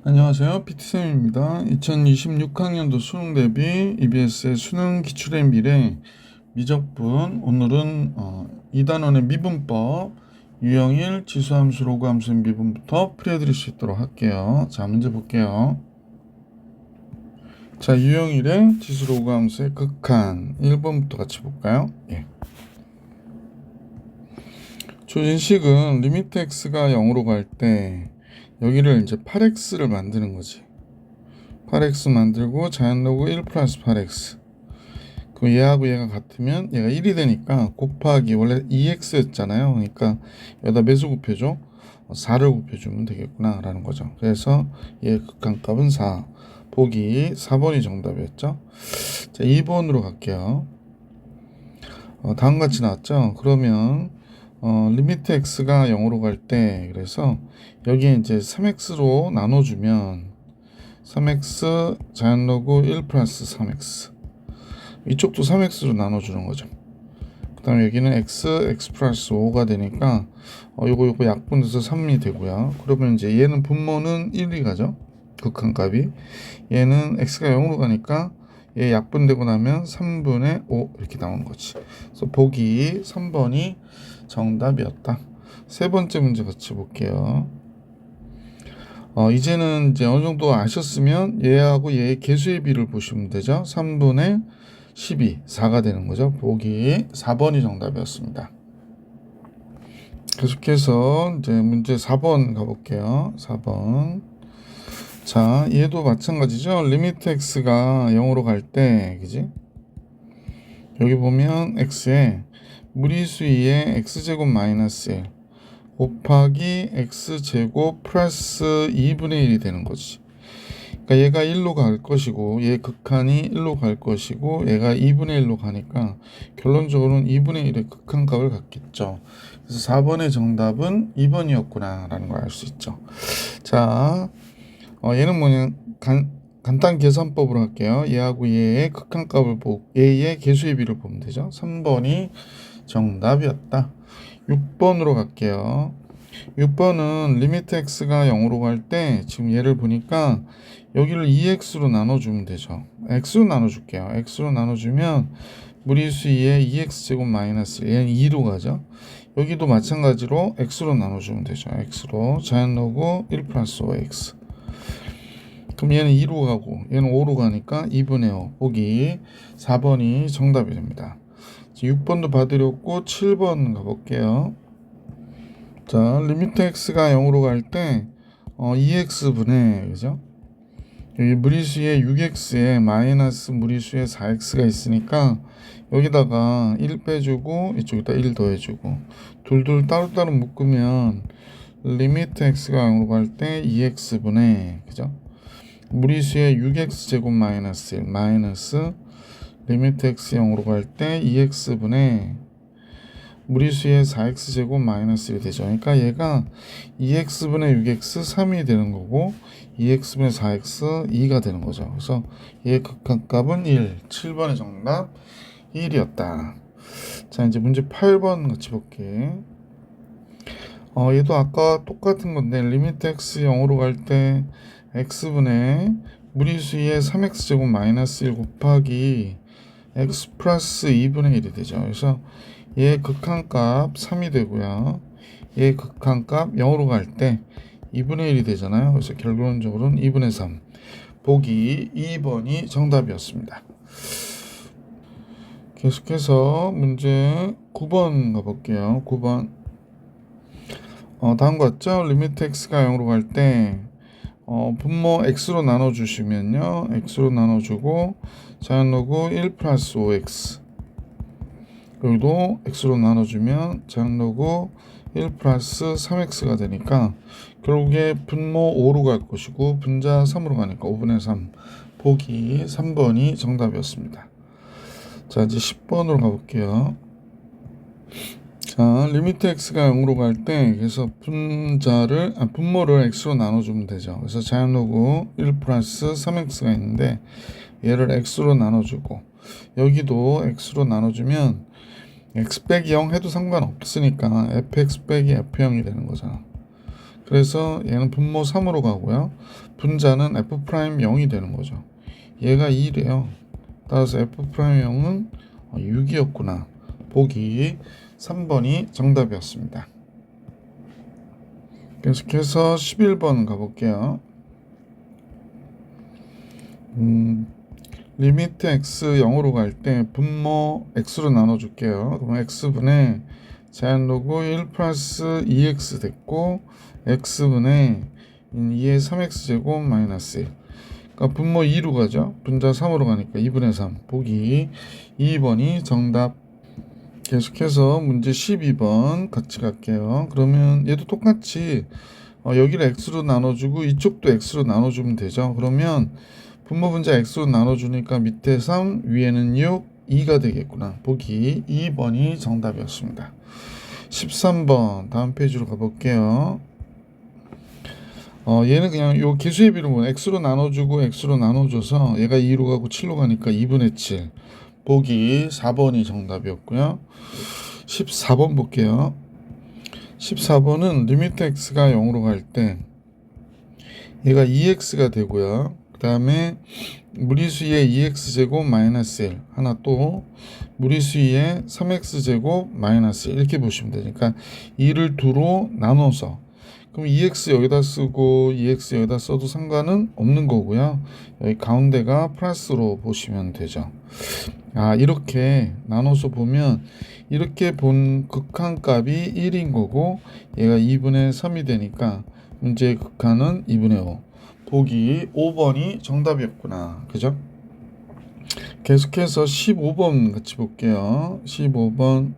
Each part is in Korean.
안녕하세요. PT쌤입니다. 2026학년도 수능 대비 EBS의 수능 기출의 미래 미적분 오늘은 2단원의 미분법 유형일 지수함수 로그함수의 미분부터 풀이해드릴 수 있도록 할게요. 자, 문제 볼게요. 자, 유형일의 지수 로그함수의 극한 1번부터 같이 볼까요? 예. 조진식은 리미트 x가 0으로 갈 때 여기를 이제 8x를 만드는 거지. 8x 만들고 자연로그 1 플러스 8x. 그 얘하고 얘가 같으면 얘가 1이 되니까 곱하기 원래 2x였잖아요. 그러니까 여기다 매수 곱해줘. 4를 곱해주면 되겠구나 라는 거죠. 그래서 얘 극한값은 4. 보기 4번이 정답이었죠. 자, 2번으로 갈게요. 다음과 같이 나왔죠. 그러면 리미트 x가 0으로 갈 때 그래서 여기에 이제 3x로 나눠주면 3x 자연로그 1 플러스 3x 이쪽도 3x로 나눠주는 거죠. 그 다음에 여기는 x 플러스 5가 되니까 요거 약분돼서 3이 되고요. 그러면 이제 얘는 분모는 1이 가죠. 극한값이. 얘는 x가 0으로 가니까 얘 약분되고 나면 3분의 5 이렇게 나오는 거지. 그래서 보기 3번이 정답이었다. 세 번째 문제 같이 볼게요. 이제는 이제 어느 정도 아셨으면 얘하고 얘의 개수의 비를 보시면 되죠. 3분의 12, 4가 되는 거죠. 보기 4번이 정답이었습니다. 계속해서 이제 문제 4번 가볼게요. 4번. 자, 얘도 마찬가지죠. 리미트 x가 0으로 갈 때, 그지? 여기 보면 x에 무리수 2의 x제곱 마이너스 1 곱하기 x제곱 플러스 2분의 1이 되는 거지. 그러니까 얘가 1로 갈 것이고 얘 극한이 1로 갈 것이고 얘가 2분의 1로 가니까 결론적으로는 2분의 1의 극한값을 갖겠죠. 그래서 4번의 정답은 2번이었구나 라는 걸 알 수 있죠. 자, 얘는 뭐냐 간단 계산법으로 할게요. 얘하고 얘의 극한값을 보고 얘의 개수의 비를 보면 되죠. 3번이 정답이었다. 6번으로 갈게요. 6번은 리미트 x가 0으로 갈 때 지금 얘를 보니까 여기를 2x로 나눠주면 되죠. x로 나눠줄게요. x로 나눠주면 무리수 2에 2x제곱 마이너스 얘는 2로 가죠. 여기도 마찬가지로 x로 나눠주면 되죠. x로 자연로그 1 플러스 5x. 그럼 얘는 2로 가고 얘는 5로 가니까 2분의 5 보기 4번이 정답이 됩니다. 6번도 받으렸고 7번 가볼게요. 자, 리미트 x가 0으로 갈 때 2x분의 그죠? 여기 무리수에 6x에 마이너스 무리수에 4x가 있으니까 여기다가 1 빼주고 이쪽에다 1 더해주고 둘둘 따로따로 묶으면 리미트 x가 0으로 갈 때 2x분의 그죠? 무리수에 6x제곱 마이너스 1 마이너스 리미트 x 0으로 갈 때 2x분의 무리수의 4x제곱 마이너스 1이 되죠. 그러니까 얘가 2x분의 6x 3이 되는 거고 2x분의 4x 2가 되는 거죠. 그래서 얘의 극한값은 1. 7번의 정답 1이었다. 자, 이제 문제 8번 같이 볼게. 얘도 아까 똑같은 건데 리미트 x 0으로 갈 때 x분의 무리수의 3x제곱 마이너스 1 곱하기 x 플러스 2분의 1이 되죠. 그래서 얘 극한값 3이 되고요. 얘 극한값 0으로 갈 때 2분의 1이 되잖아요. 그래서 결론적으로는 2분의 3. 보기 2번이 정답이었습니다. 계속해서 문제 9번 가볼게요. 9번. 다음과 같죠? 리미트 x가 0으로 갈 때 분모 x로 나눠주시면요. x로 나눠주고 자연로그 1 플러스 5x 여기도 x로 나눠주면 자연로그 1 플러스 3x가 되니까 결국에 분모 5로 갈 것이고 분자 3으로 가니까 5분의 3 보기 3번이 정답이었습니다. 자, 이제 10번으로 가볼게요. 자, 리미트 x가 0으로 갈 때 그래서 분모를 x로 나눠주면 되죠. 그래서 자연로그 1 플러스 3x가 있는데 얘를 x로 나눠주고 여기도 x로 나눠주면 x 빼기 0 해도 상관없으니까 fx 빼기 f0이 되는 거잖아. 그래서 얘는 분모 3으로 가고요. 분자는 F'0이 되는 거죠. 얘가 2래요. 따라서 F'0은 6이었구나. 보기 3번이 정답이었습니다. 계속해서 11번 가볼게요. 리미트 x 0으로 갈 때 분모 x로 나눠줄게요. 그럼 x분의 제한로그 1 플러스 2x 됐고 x분의 2의 3x제곱 마이너스 1. 그러니까 분모 2로 가죠. 분자 3으로 가니까 2분의 3. 보기 2번이 정답. 계속해서 문제 12번 같이 갈게요. 그러면 얘도 똑같이 여기를 x로 나눠주고 이쪽도 x로 나눠주면 되죠. 그러면 분모 분자 x로 나눠주니까 밑에 3, 위에는 6, 2가 되겠구나. 보기 2번이 정답이었습니다. 13번 다음 페이지로 가볼게요. 얘는 그냥 요 개수의 비로 x로 나눠주고 x로 나눠줘서 얘가 2로 가고 7로 가니까 2분의 7. 보기 4번이 정답이었고요. 14번 볼게요. 14번은 리미트 x가 0으로 갈 때 얘가 2x가 되고요. 그 다음에 무리수의 2x제곱 마이너스 1 하나 또 무리수의 3x제곱 마이너스 1 이렇게 보시면 되니까 2를 2로 나눠서 그럼 2x 여기다 쓰고 2x 여기다 써도 상관은 없는 거고요. 여기 가운데가 플러스로 보시면 되죠. 이렇게 나눠서 보면 이렇게 본 극한값이 1인 거고 얘가 2분의 3이 되니까 문제의 극한은 2분의 5. 보기 5번이 정답이었구나. 그죠? 계속해서 15번 같이 볼게요. 15번.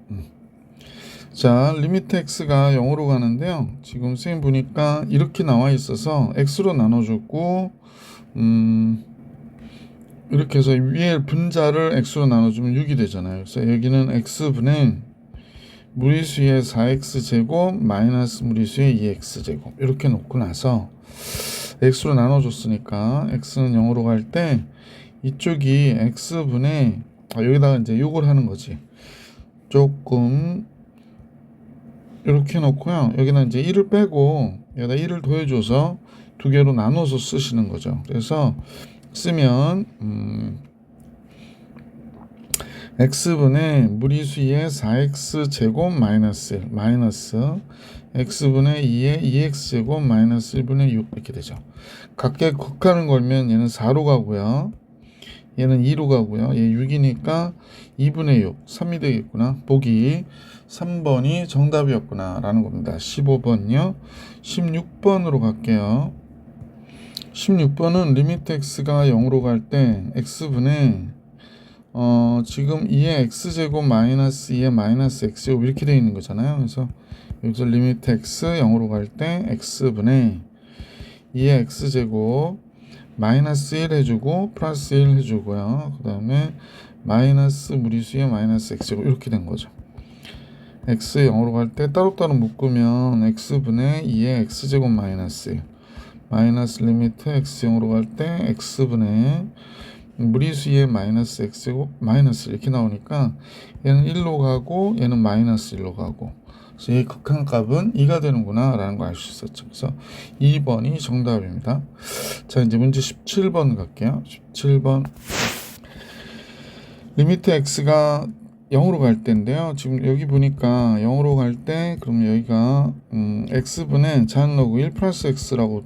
자, 리미트 x가 0으로 가는데요. 지금 선생님 보니까 이렇게 나와 있어서 x로 나눠줬고 이렇게 해서 위에 분자를 x로 나눠주면 6이 되잖아요. 그래서 여기는 x분의 무리수의 4x제곱 마이너스 무리수의 2x제곱 이렇게 놓고 나서 x로 나눠줬으니까 x는 0으로 갈 때 이쪽이 x분의 여기다가 이제 요걸 하는 거지. 조금 이렇게 놓고요. 여기는 이제 1을 빼고 여기다 1을 더해줘서 두 개로 나눠서 쓰시는 거죠. 그래서 쓰면 x분의 무리수의 4x제곱 마이너스 1 마이너스 x분의 2의 2x제곱 마이너스 1분의 6 이렇게 되죠. 각각 극한을 걸면 얘는 4로 가고요. 얘는 2로 가고요. 얘 6이니까 2분의 6, 3이 되겠구나. 보기 3번이 정답이었구나 라는 겁니다. 15번요. 16번으로 갈게요. 16번은 리미트 x가 0으로 갈 때 x분의 지금 2의 x제곱 마이너스 2의 마이너스 x제곱 이렇게 되어 있는 거잖아요. 그래서 여기서 리미트 x 0으로 갈 때 x분의 2의 x제곱 마이너스 1 해주고 플러스 1 해주고요. 그 다음에 마이너스 무리수의 마이너스 x제곱 이렇게 된 거죠. x 0으로 갈 때 따로따로 묶으면 x분의 2의 x제곱 마이너스 1 마이너스 리미트 x 0으로 갈 때 x분의 무리수의 마이너스 x제곱 마이너스 이렇게 나오니까 얘는 1로 가고 얘는 마이너스 1로 가고 그래서 이 극한값은 2가 되는구나 라는 걸 알 수 있었죠. 그래서 2번이 정답입니다. 자, 이제 문제 17번 갈게요. 17번 리미트 x가 0으로 갈 때인데요. 지금 여기 보니까 0으로 갈 때 그럼 여기가 x분의 제한로그 1 플러스 x라고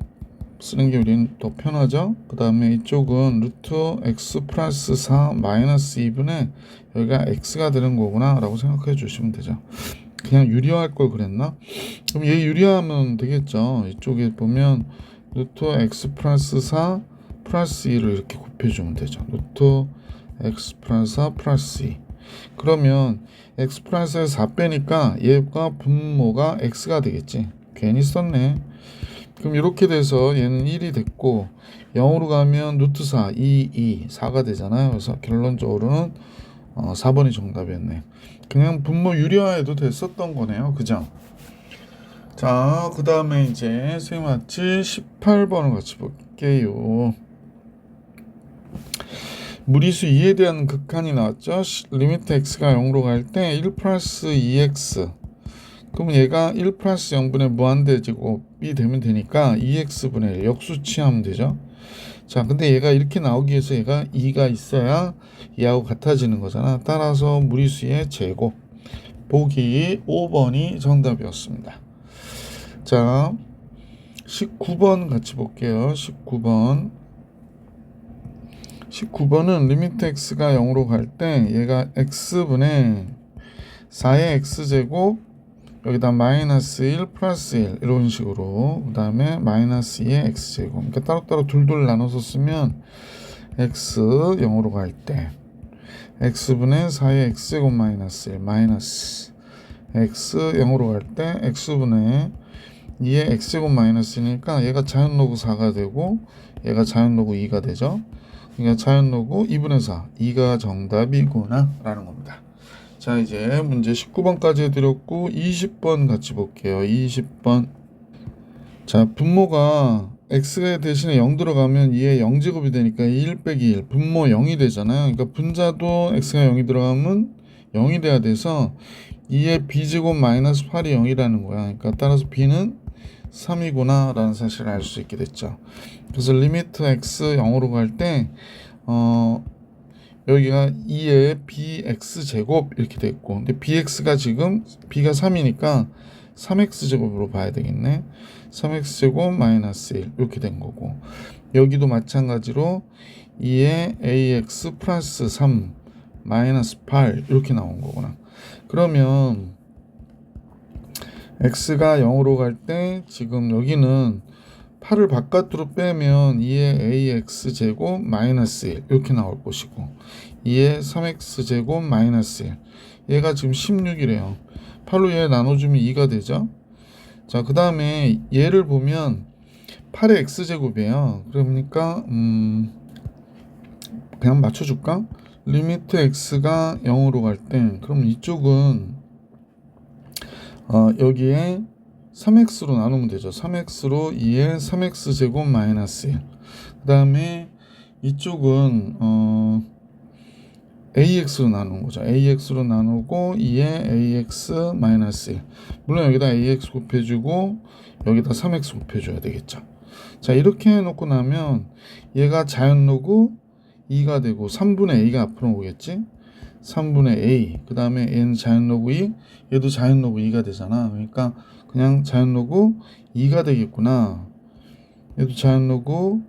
쓰는 게 우리는 더 편하죠. 그 다음에 이쪽은 루트 x 플러스 4 마이너스 2분의 여기가 x가 되는 거구나 라고 생각해 주시면 되죠. 그냥 유리화할 걸 그랬나? 그럼 얘 유리화하면 되겠죠. 이쪽에 보면 루트 x 플러스 4 플러스 2를 이렇게 곱해주면 되죠. 루트 x 플러스 4 플러스 2 그러면 x 플러스 4 빼니까 얘가 분모가 x가 되겠지. 괜히 썼네. 그럼 이렇게 돼서 얘는 1이 됐고 0으로 가면 루트 4, 2, 4가 되잖아요. 그래서 결론적으로는 4번이 정답이었네. 그냥 분모 유리화해도 됐었던 거네요. 그죠? 자, 그 다음에 이제 선생님 같이 18번을 같이 볼게요. 무리수 2에 대한 극한이 나왔죠. 리미트 x가 0으로 갈 때 1 플러스 2x 그럼 얘가 1 플러스 0분의 무한대 제곱이 되면 되니까 2x분의 1 역수치하면 되죠. 자, 근데 얘가 이렇게 나오기 위해서 얘가 2가 있어야 얘하고 같아지는 거잖아. 따라서 무리수의 제곱. 보기 5번이 정답이었습니다. 자, 19번 같이 볼게요. 19번은 리미트 x가 0으로 갈 때 얘가 x분의 4의 x제곱 여기다 마이너스 1 플러스 1 이런 식으로 그 다음에 마이너스 2의 x제곱 그러니까 따로따로 둘둘 나눠서 쓰면 x 0으로 갈 때 x분의 4의 x제곱 마이너스 1 마이너스 x 0으로 갈 때 x분의 2의 x제곱 마이너스니까 얘가 자연로그 4가 되고 얘가 자연로그 2가 되죠. 그러니까 자연로그 2분의 4 2가 정답이구나 라는 겁니다. 자, 이제 문제 19번까지 해드렸고 20번 같이 볼게요. 20번. 자, 분모가 x가 대신에 0 들어가면 2의 0제곱이 되니까 1 빼기 1 분모 0이 되잖아요. 그러니까 분자도 x가 0이 들어가면 0이 돼야 돼서 2의 b제곱 마이너스 8이 0이라는 거야. 그러니까 따라서 b는 3이구나 라는 사실을 알 수 있게 됐죠. 그래서 리미트 x 0으로 갈 때 여기가 2의 bx제곱 이렇게 됐고 근데 bx가 지금 b가 3이니까 3x제곱으로 봐야 되겠네. 3x제곱 마이너스 1 이렇게 된 거고 여기도 마찬가지로 2의 ax 플러스 3 마이너스 8 이렇게 나온 거구나. 그러면 x가 0으로 갈 때 지금 여기는 8을 바깥으로 빼면 2의 ax제곱 마이너스 1 이렇게 나올 것이고 2의 3x제곱 마이너스 1 얘가 지금 16이래요. 8로 얘 나눠주면 2가 되죠. 자, 그 다음에 얘를 보면 8의 x제곱이에요. 그러니까 그냥 맞춰줄까? 리미트 x가 0으로 갈 때 그럼 이쪽은 여기에 3x로 나누면 되죠. 3x로 2의 3x제곱 마이너스 1. 그 다음에 이쪽은 ax로 나누는 거죠. ax로 나누고 2의 ax 마이너스 1. 물론 여기다 ax 곱해주고 여기다 3x 곱해줘야 되겠죠. 자, 이렇게 해놓고 나면 얘가 자연로그 2가 되고 3분의 a가 앞으로 오겠지. 3분의 a 그 다음에 얘는 자연로그 2 얘도 자연로그 2가 되잖아. 그러니까 그냥 자연로그 2가 되겠구나. 얘도 자연로그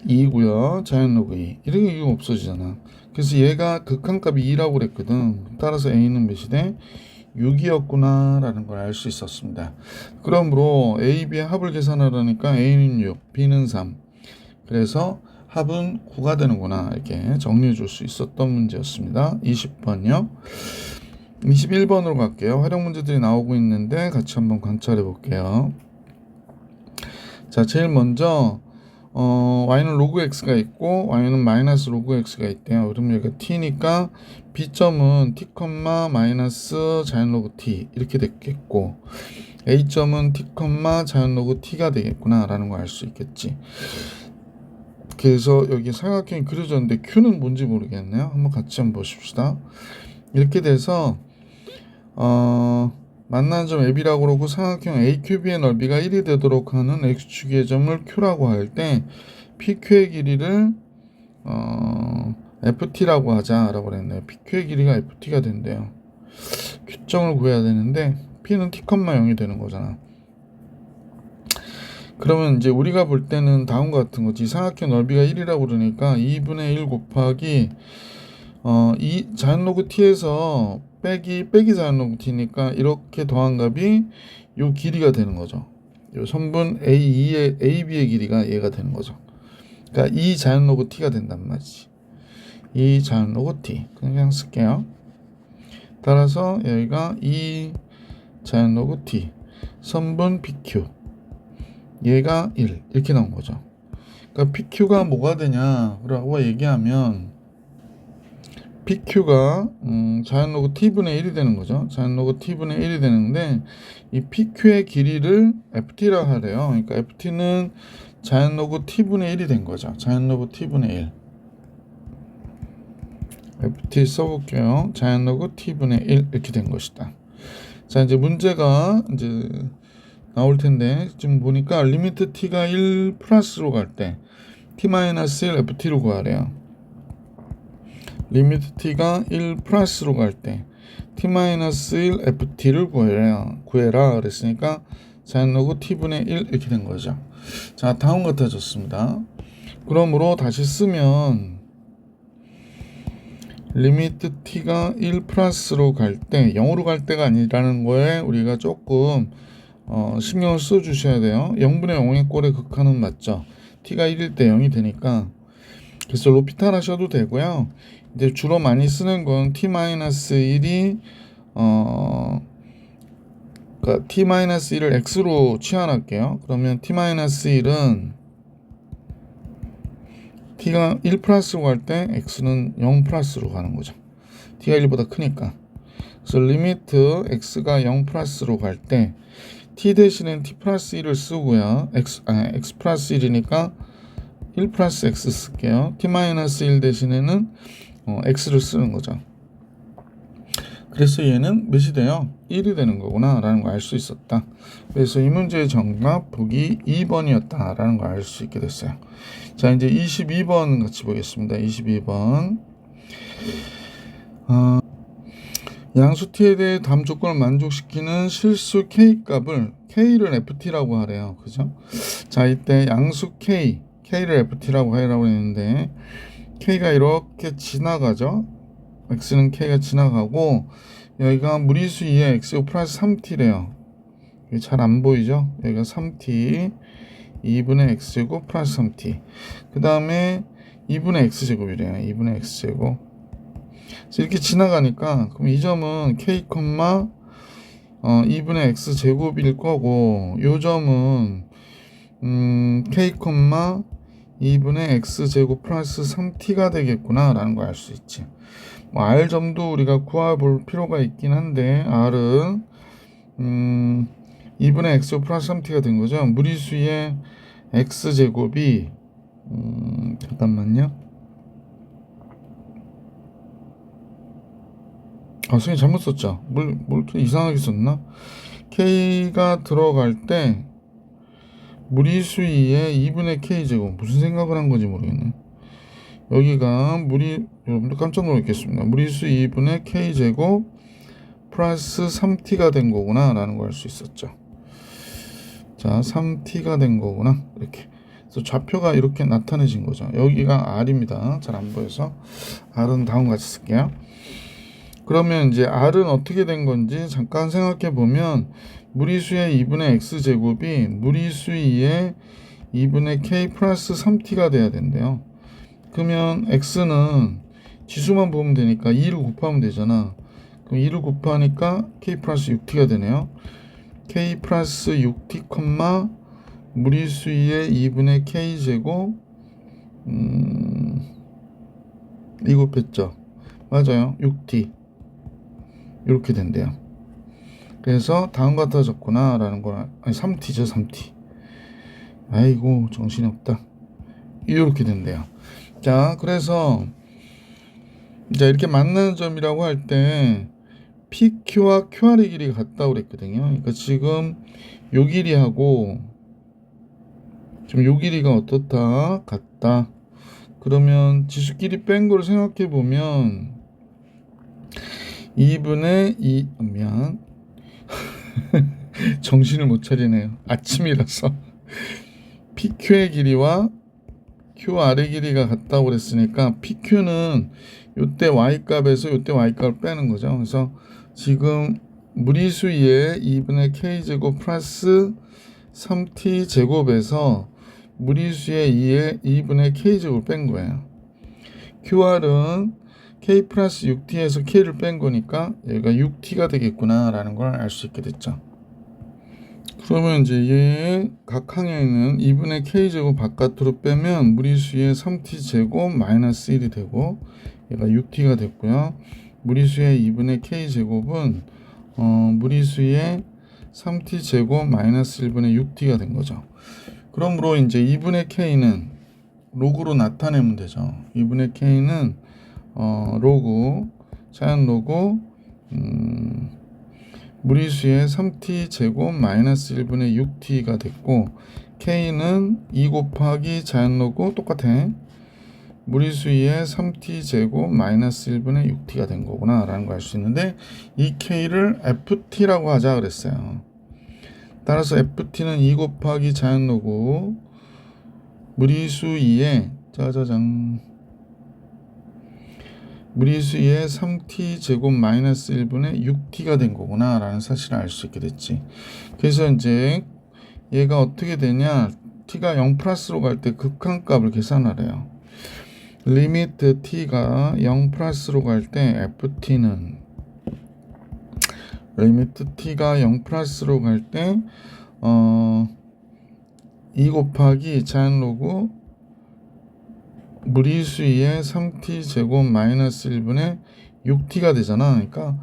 2고요. 자연로그 2 이렇게 이거 없어지잖아. 그래서 얘가 극한값이 2라고 그랬거든. 따라서 a는 몇이 돼? 6이었구나 라는 걸 알 수 있었습니다. 그러므로 a, b의 합을 계산하려니까 a는 6 b는 3 그래서 합은 9가 되는구나 이렇게 정리해 줄 수 있었던 문제였습니다. 20번이요. 21번으로 갈게요. 활용 문제들이 나오고 있는데 같이 한번 관찰해 볼게요. 자, 제일 먼저 y는 로그 x가 있고 y는 마이너스 로그 x가 있대요. 그럼 여기가 t니까 b점은 t, 마이너스 자연 로그 t 이렇게 됐겠고 a점은 t, 자연 로그 t가 되겠구나 라는 걸 알 수 있겠지. 그래서 여기 삼각형이 그려졌는데 Q는 뭔지 모르겠네요. 한번 같이 한번 보십시다. 이렇게 돼서 만나는 점 AB라고 그러고 삼각형 AQB의 넓이가 1이 되도록 하는 X축의 점을 Q라고 할 때 PQ의 길이를 FT라고 하자라고 그랬네요. PQ의 길이가 FT가 된대요. Q점을 구해야 되는데 P는 T, 0이 되는 거잖아. 그러면 이제 우리가 볼 때는 다음과 같은 거지. 삼각형 넓이가 1이라고 그러니까 2분의 1 곱하기 이 자연로그 t에서 빼기 자연로그 t니까 이렇게 더한 값이 요 길이가 되는 거죠. 요 선분 A2의 AB의 길이가 얘가 되는 거죠. 그러니까 이 자연로그 t가 된단 말이지. 이 자연로그 t 그냥 쓸게요. 따라서 여기가 이 자연로그 t 선분 PQ 얘가 1 이렇게 나온 거죠. 그러니까 PQ가 뭐가 되냐라고 얘기하면 PQ가 자연로그 t분의 1이 되는 거죠. 자연로그 t분의 1이 되는데 이 PQ의 길이를 FT라고 하래요. 그러니까 FT는 자연로그 t분의 1이 된 거죠. 자연로그 t분의 1 ft 써볼게요. 자연로그 t분의 1 이렇게 된 것이다. 자, 이제 문제가 이제 나올 텐데, 지금 보니까 리미트 t가 1 플러스로 갈 때 t-1 ft를 구하래요. 리미트 t가 1 플러스로 갈 때 t-1 ft를 구해라 그랬으니까 자연로그 t분의 1 이렇게 된 거죠. 자, 다음 같아졌습니다. 그러므로 다시 쓰면 리미트 t가 1 플러스로 갈 때 0으로 갈 때가 아니라는 거에 우리가 조금 신경을 써 주셔야 돼요. 0분의 0의 꼴의 극한은 맞죠. t가 1일 때 0이 되니까. 그래서 로피탈 하셔도 되고요. 이제 주로 많이 쓰는 건 t-1이 그러니까 t-1을 x로 치환할게요. 그러면 t-1은 t가 1 플러스로 갈 때 x는 0 플러스로 가는 거죠. t가 1보다 크니까. 그래서 리미트 x가 0 플러스로 갈 때 t 대신엔 t 플러스 1을 쓰고요. x 플러스 1이니까 1 플러스 x 쓸게요. t-1 대신에는 x를 쓰는 거죠. 그래서 얘는 몇이 돼요? 1이 되는 거구나 라는 걸 알 수 있었다. 그래서 이 문제의 정답 보기 2번이었다 라는 걸 알 수 있게 됐어요. 자, 이제 22번 같이 보겠습니다. 22번 양수 t에 대해 다음 조건을 만족시키는 실수 k 값을 k를 ft라고 하래요. 그죠? 자, 이때 양수 k를 ft라고 하라고 했는데 k가 이렇게 지나가죠. x는 k가 지나가고 여기가 무리수 2의 x 플러스 3t래요. 잘 안 보이죠? 여기가 3t 2분의 x제곱 플러스 3t 그 다음에 2분의 x제곱이래요. 2분의 x제곱. 그래서 이렇게 지나가니까 그럼 이 점은 k, 2분의 x제곱일 거고 요 점은 k, 2분의 x제곱 플러스 3t가 되겠구나 라는 걸 알 수 있지. R 점도 우리가 구해볼 필요가 있긴 한데 R은 2분의 x 플러스 3t가 된 거죠. 무리수의 x제곱이 잠깐만요. 선생님 잘못 썼죠. 뭘 또 이상하게 썼나? k가 들어갈 때 무리수 2의 2분의 k제곱 무슨 생각을 한 건지 모르겠네. 여기가 여러분들 깜짝 놀랐겠습니다. 무리수 2분의 k제곱 플러스 3t가 된 거구나 라는 걸 알 수 있었죠. 자, 3t가 된 거구나 이렇게. 그래서 좌표가 이렇게 나타내진 거죠. 여기가 r입니다. 잘 안 보여서 r은 다음 같이 쓸게요. 그러면 이제 r은 어떻게 된 건지 잠깐 생각해 보면 무리수의 2분의 x제곱이 무리수 2의 2분의 k 플러스 3t가 돼야 된대요. 그러면 x는 지수만 보면 되니까 2를 곱하면 되잖아. 그럼 2를 곱하니까 k 플러스 6t가 되네요. k 플러스 6t, 무리수 2의 2분의 k제곱 이 곱했죠. 맞아요. 6t 이렇게 된대요. 그래서 다음 같아졌구나 라는 걸 3t죠. 3t. 아이고 정신이 없다. 이렇게 된대요. 자, 그래서 이제 이렇게 만나는 점이라고 할 때 PQ와 QR의 길이가 같다고 그랬거든요. 그러니까 지금 요 길이하고 지금 요 길이가 어떻다? 같다. 그러면 지수끼리 뺀 거를 생각해 보면 2분의 2 미안 정신을 못 차리네요. 아침이라서 PQ의 길이와 QR의 길이가 같다고 그랬으니까 PQ는 요때 Y값에서 요때 Y값을 빼는 거죠. 그래서 지금 무리수 2의 2분의 K제곱 플러스 3T 제곱에서 무리수의 2의 2분의 K제곱을 뺀 거예요. QR은 K 플러스 6T에서 K를 뺀 거니까 얘가 6T가 되겠구나 라는 걸 알 수 있게 됐죠. 그러면 이제 얘 각 항에 있는 2분의 K제곱 바깥으로 빼면 무리수의 3T제곱 마이너스 1이 되고 얘가 6T가 됐고요. 무리수의 2분의 K제곱은 무리수의 3T제곱 마이너스 1분의 6T가 된 거죠. 그러므로 이제 2분의 K는 로그로 나타내면 되죠. 2분의 K는 로그 자연 로그 무리수의 3t 제곱 마이너스 1분의 6t가 됐고 k는 2 곱하기 자연 로그 똑같아 무리수의 3t 제곱 마이너스 1분의 6t가 된 거구나 라는 걸 알 수 있는데 이 k를 ft라고 하자 그랬어요. 따라서 ft는 2 곱하기 자연 로그 무리수 2에 짜자잔 무리수의 3t 제곱 마이너스 1분의 6t가 된 거구나 라는 사실을 알 수 있게 됐지. 그래서 이제 얘가 어떻게 되냐 t가 0 플러스로 갈 때 극한값을 계산하래요. 리미트 t가 0 플러스로 갈 때 ft는 리미트 t가 0 플러스로 갈 때 2 곱하기 자연 로그 무리수의 3t 제곱 마이너스 1분의 6t가 되잖아. 그러니까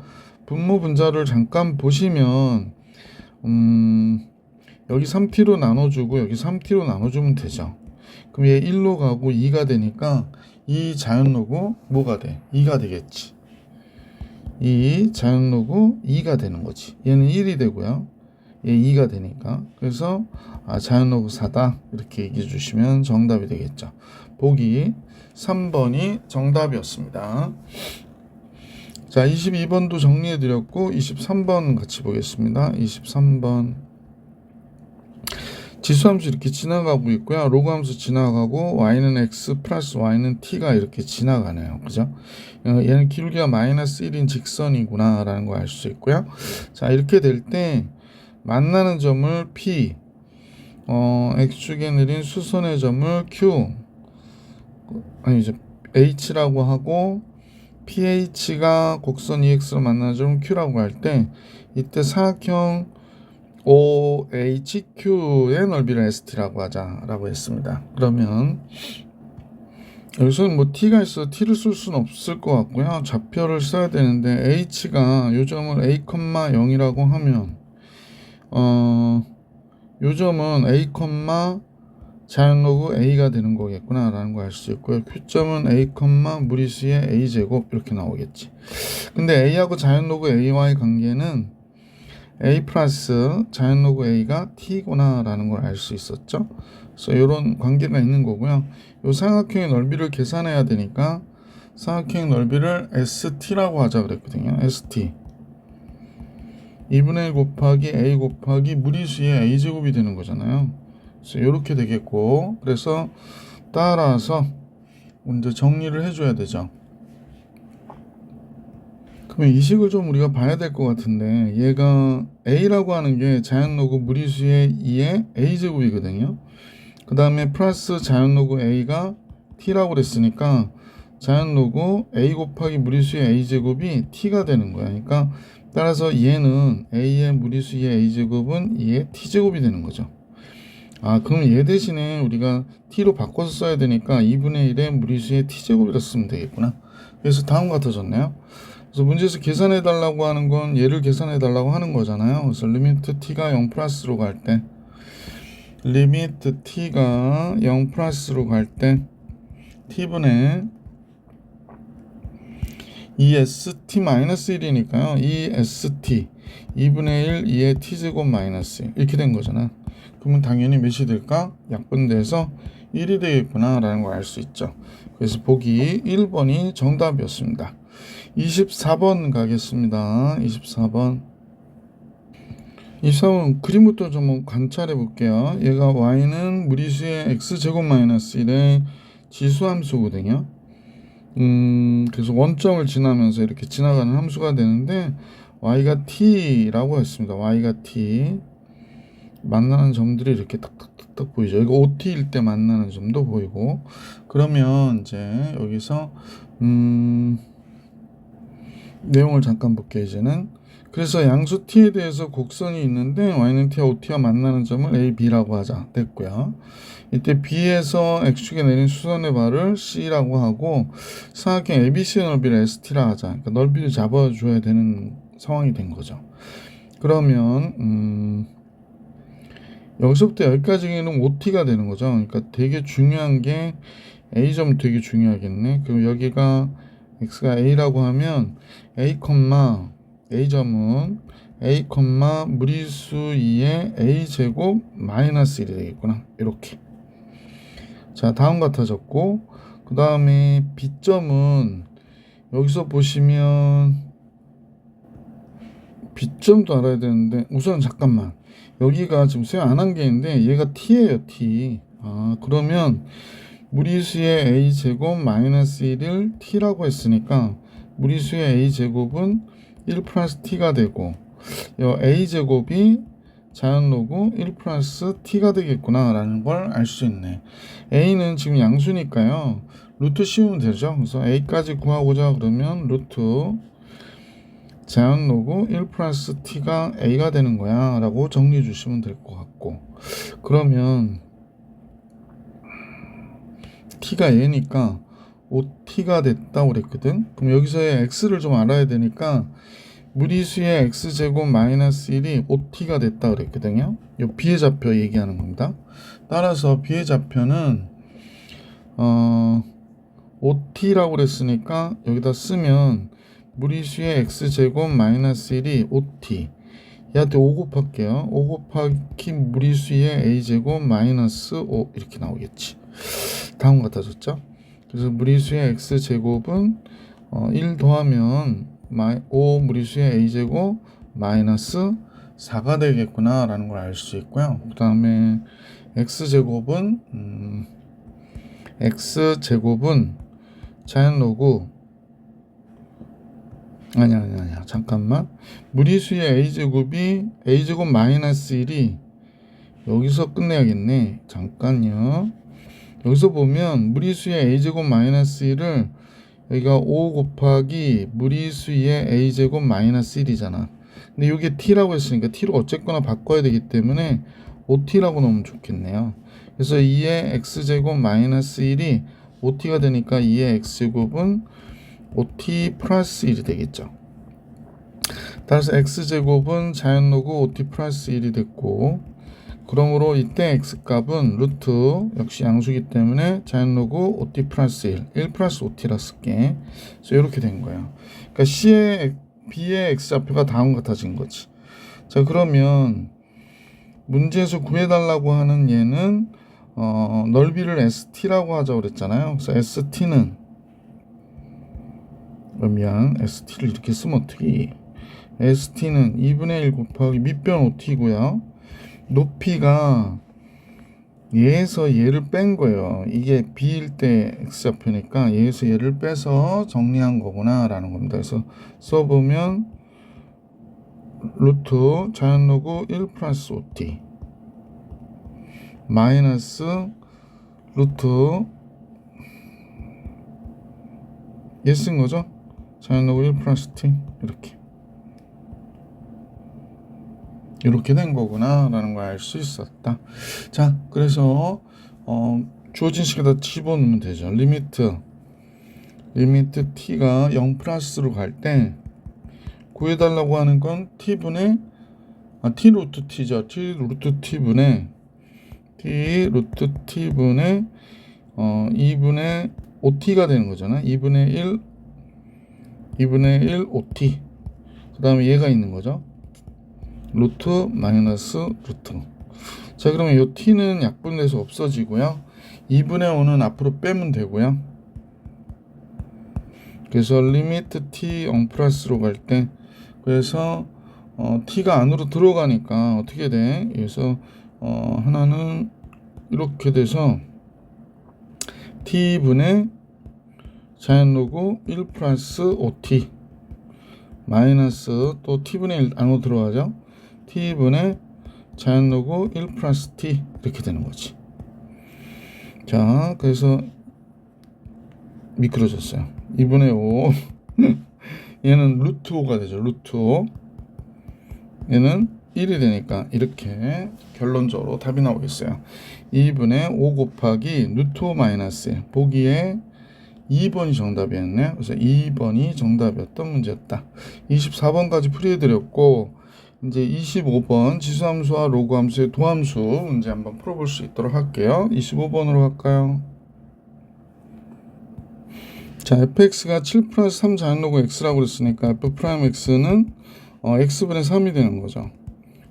분모 분자를 잠깐 보시면 여기 3t로 나눠주고 여기 3t로 나눠주면 되죠. 그럼 얘 1로 가고 2가 되니까 이 자연 로그 뭐가 돼? 2가 되겠지. 이 자연 로그 2가 되는 거지. 얘는 1이 되고요. 얘 2가 되니까. 그래서 자연 로그 4다 이렇게 얘기해 주시면 정답이 되겠죠. 보기 3번이 정답이었습니다. 자, 22번도 정리해 드렸고 23번 같이 보겠습니다. 23번 지수함수 이렇게 지나가고 있고요. 로그함수 지나가고 y는 x 플러스 y는 t가 이렇게 지나가네요. 그죠? 얘는 기울기가 마이너스 1인 직선이구나 라는 걸 알 수 있고요. 자, 이렇게 될 때 만나는 점을 p x축에 내린 수선의 점을 q 아니죠 h라고 하고 ph가 곡선 EX로 만나는 점을 q라고 할 때 이때 사각형 OHQ의 넓이를 ST라고 하자라고 했습니다. 그러면 여기서는 뭐 T가 있어 T를 쓸 수는 없을 것 같고요. 좌표를 써야 되는데 H가 요 점을 A, 0이라고 하면 요 점은 A, 자연 로그 A가 되는 거겠구나 라는 걸 알 수 있고요. Q점은 A, 무리수의 A제곱 이렇게 나오겠지. 근데 A하고 자연 로그 A와의 관계는 A 플러스 자연 로그 A가 T구나 라는 걸 알 수 있었죠. 그래서 이런 관계가 있는 거고요. 이 삼각형의 넓이를 계산해야 되니까 삼각형의 넓이를 ST라고 하자 그랬거든요. ST 2분의 1 곱하기 A 곱하기 무리수의 A제곱이 되는 거잖아요. 그래서 이렇게 되겠고 그래서 따라서 먼저 정리를 해줘야 되죠. 그러면 이 식을 좀 우리가 봐야 될 것 같은데 얘가 A라고 하는 게 자연 로그 무리수의 2의 A제곱이거든요. 그 다음에 플러스 자연 로그 A가 T라고 그랬으니까 자연 로그 A 곱하기 무리수의 A제곱이 T가 되는 거야. 그러니까 따라서 얘는 A의 무리수의 A제곱은 2의 T제곱이 되는 거죠. 그럼 얘 대신에 우리가 T로 바꿔서 써야 되니까 2분의 1의 무리수의 T제곱이라 쓰면 되겠구나. 그래서 다음과 같아졌네요. 그래서 문제에서 계산해 달라고 하는 건 얘를 계산해 달라고 하는 거잖아요. 그래서 리미트 t가 0 플러스로 갈 때 리미트 t가 0 플러스로 갈 때 t분의 2st-1이니까요. 2st 2분의 1 2의 t제곱 마이너스 1 이렇게 된 거잖아. 그러면 당연히 몇이 될까? 약분돼서 1이 되겠구나 라는 걸 알 수 있죠. 그래서 보기 1번이 정답이었습니다. 24번 가겠습니다. 24번 그림부터 좀 관찰해 볼게요. 얘가 y는 무리수의 x제곱 마이너스 1의 지수함수거든요. 그래서 원점을 지나면서 이렇게 지나가는 함수가 되는데 y가 t라고 했습니다. y가 t 만나는 점들이 이렇게 탁탁탁탁 보이죠. 이거 OT일 때 만나는 점도 보이고 그러면 이제 여기서 내용을 잠깐 볼게요. 이제는 그래서 양수 t에 대해서 곡선이 있는데 y는 t와 OT와 만나는 점을 A, B라고 하자 됐고요. 이때 B에서 X축에 내린 수선의 발을 C라고 하고 삼각형 ABC의 넓이를 ST라 하자. 그러니까 넓이를 잡아줘야 되는 상황이 된 거죠. 그러면 여기서부터 여기까지는 OT가 되는 거죠. 그러니까 되게 중요한 게 A점 되게 중요하겠네. 그럼 여기가 x가 a라고 하면 a, a점은 a, 무리수 2의 a 제곱 마이너스 1이 되겠구나. 이렇게. 자, 다음 같아졌고, 그 다음에 b점은 여기서 보시면 b점도 알아야 되는데, 우선 잠깐만. 여기가 지금 수행 안 한 게 있는데 얘가 t예요, t. 그러면 무리수의 a 제곱 마이너스 1을 t라고 했으니까 무리수의 a 제곱은 1 플러스 t가 되고, a 제곱이 자연로그 1 플러스 t가 되겠구나 라는 걸 알 수 있네. a는 지금 양수니까요, 루트 씌우면 되죠. 그래서 a까지 구하고자 그러면 루트 자연로그 1 플러스 t가 a가 되는 거야 라고 정리해 주시면 될 것 같고, 그러면 t가 얘니까 5t가 됐다고 그랬거든. 그럼 여기서의 x를 좀 알아야 되니까 무리수의 x제곱 마이너스 1이 5t가 됐다 그랬거든요. 이 b의 좌표 얘기하는 겁니다. 따라서 b의 좌표는 5t라고 그랬으니까 여기다 쓰면 무리수의 x제곱 마이너스 1이 5t, 얘한테 5 곱할게요. 5 곱하기 무리수의 a제곱 마이너스 5 이렇게 나오겠지. 다음 같아졌죠. 그래서 무리수의 x제곱은 1 더하면 5 무리수의 a제곱 마이너스 4가 되겠구나 라는 걸 알 수 있고요. 그 다음에 x제곱은 자연로그 아니야 잠깐만, 무리수의 a제곱이 a제곱 마이너스 1이 여기서 끝내야겠네. 잠깐요. 여기서 보면 무리수의 a제곱 마이너스 1을 여기가 5 곱하기 무리수의 a제곱 마이너스 1이잖아. 근데 이게 t라고 했으니까 t를 어쨌거나 바꿔야 되기 때문에 5t라고 넣으면 좋겠네요. 그래서 2의 x제곱 마이너스 1이 5t가 되니까 2의 x제곱은 5t 플러스 1이 되겠죠. 따라서 x제곱은 자연로그 5t 플러스 1이 됐고, 그러므로 이때 x값은 루트 역시 양수기 때문에 자연로그 5t 플러스 1 플러스 5t라 쓸게. 그래서 이렇게 된 거예요. 그러니까 b의 x좌표가 다음 같아진 거지. 자, 그러면 문제에서 구해달라고 하는 얘는 넓이를 st라고 하자고 그랬잖아요. 그래서 st는 st를 이렇게 쓰면 어떻게, st는 2분의 1 곱하기 밑변 5t고요. 높이가 얘에서 얘를 뺀 거예요. 이게 b일 때 x좌표니까 얘에서 얘를 빼서 정리한 거구나 라는 겁니다. 그래서 써보면 루트 자연로그 1 플러스 5t 마이너스 루트 얘 쓴 거죠. 자연로그 1 플러스 t 이렇게 된 거구나 라는 걸 알 수 있었다. 자, 그래서 주어진 식에다 집어넣으면 되죠. 리미트 t가 0 플러스로 갈 때 구해달라고 하는 건 t분의 t 루트 t죠. t 루트 t분의 2분의 5t가 되는 거잖아. 2분의 1 5t. 그 다음에 얘가 있는 거죠. 루트 마이너스 루트. 자, 그러면 이 t는 약분돼서 없어지고요. 2분의 5는 앞으로 빼면 되고요. 그래서 리미트 t 0 플러스로 갈 때, 그래서 t가 안으로 들어가니까 어떻게 돼? 그래서 하나는 이렇게 돼서 t분의 자연로그 1 플러스 5t 마이너스 또 t분의 1 안으로 들어가죠. t분의 자연로그 1 플러스 t 이렇게 되는 거지. 자, 그래서 미끄러졌어요. 2분의 5 얘는 루트 5가 되죠. 루트 5 얘는 1이 되니까 이렇게 결론적으로 답이 나오겠어요. 2분의 5 곱하기 루트 5 마이너스 1. 보기에 2번이 정답이었네요. 그래서 2번이 정답이었던 문제였다. 24번까지 풀이해드렸고, 이제 25번 지수함수와 로그함수의 도함수 문제 한번 풀어볼 수 있도록 할게요. 25번으로 갈까요? 자, fx가 7 플러스 3 자연로그 x라고 그랬으니까 f 프라임 x는 x분의 3이 되는 거죠.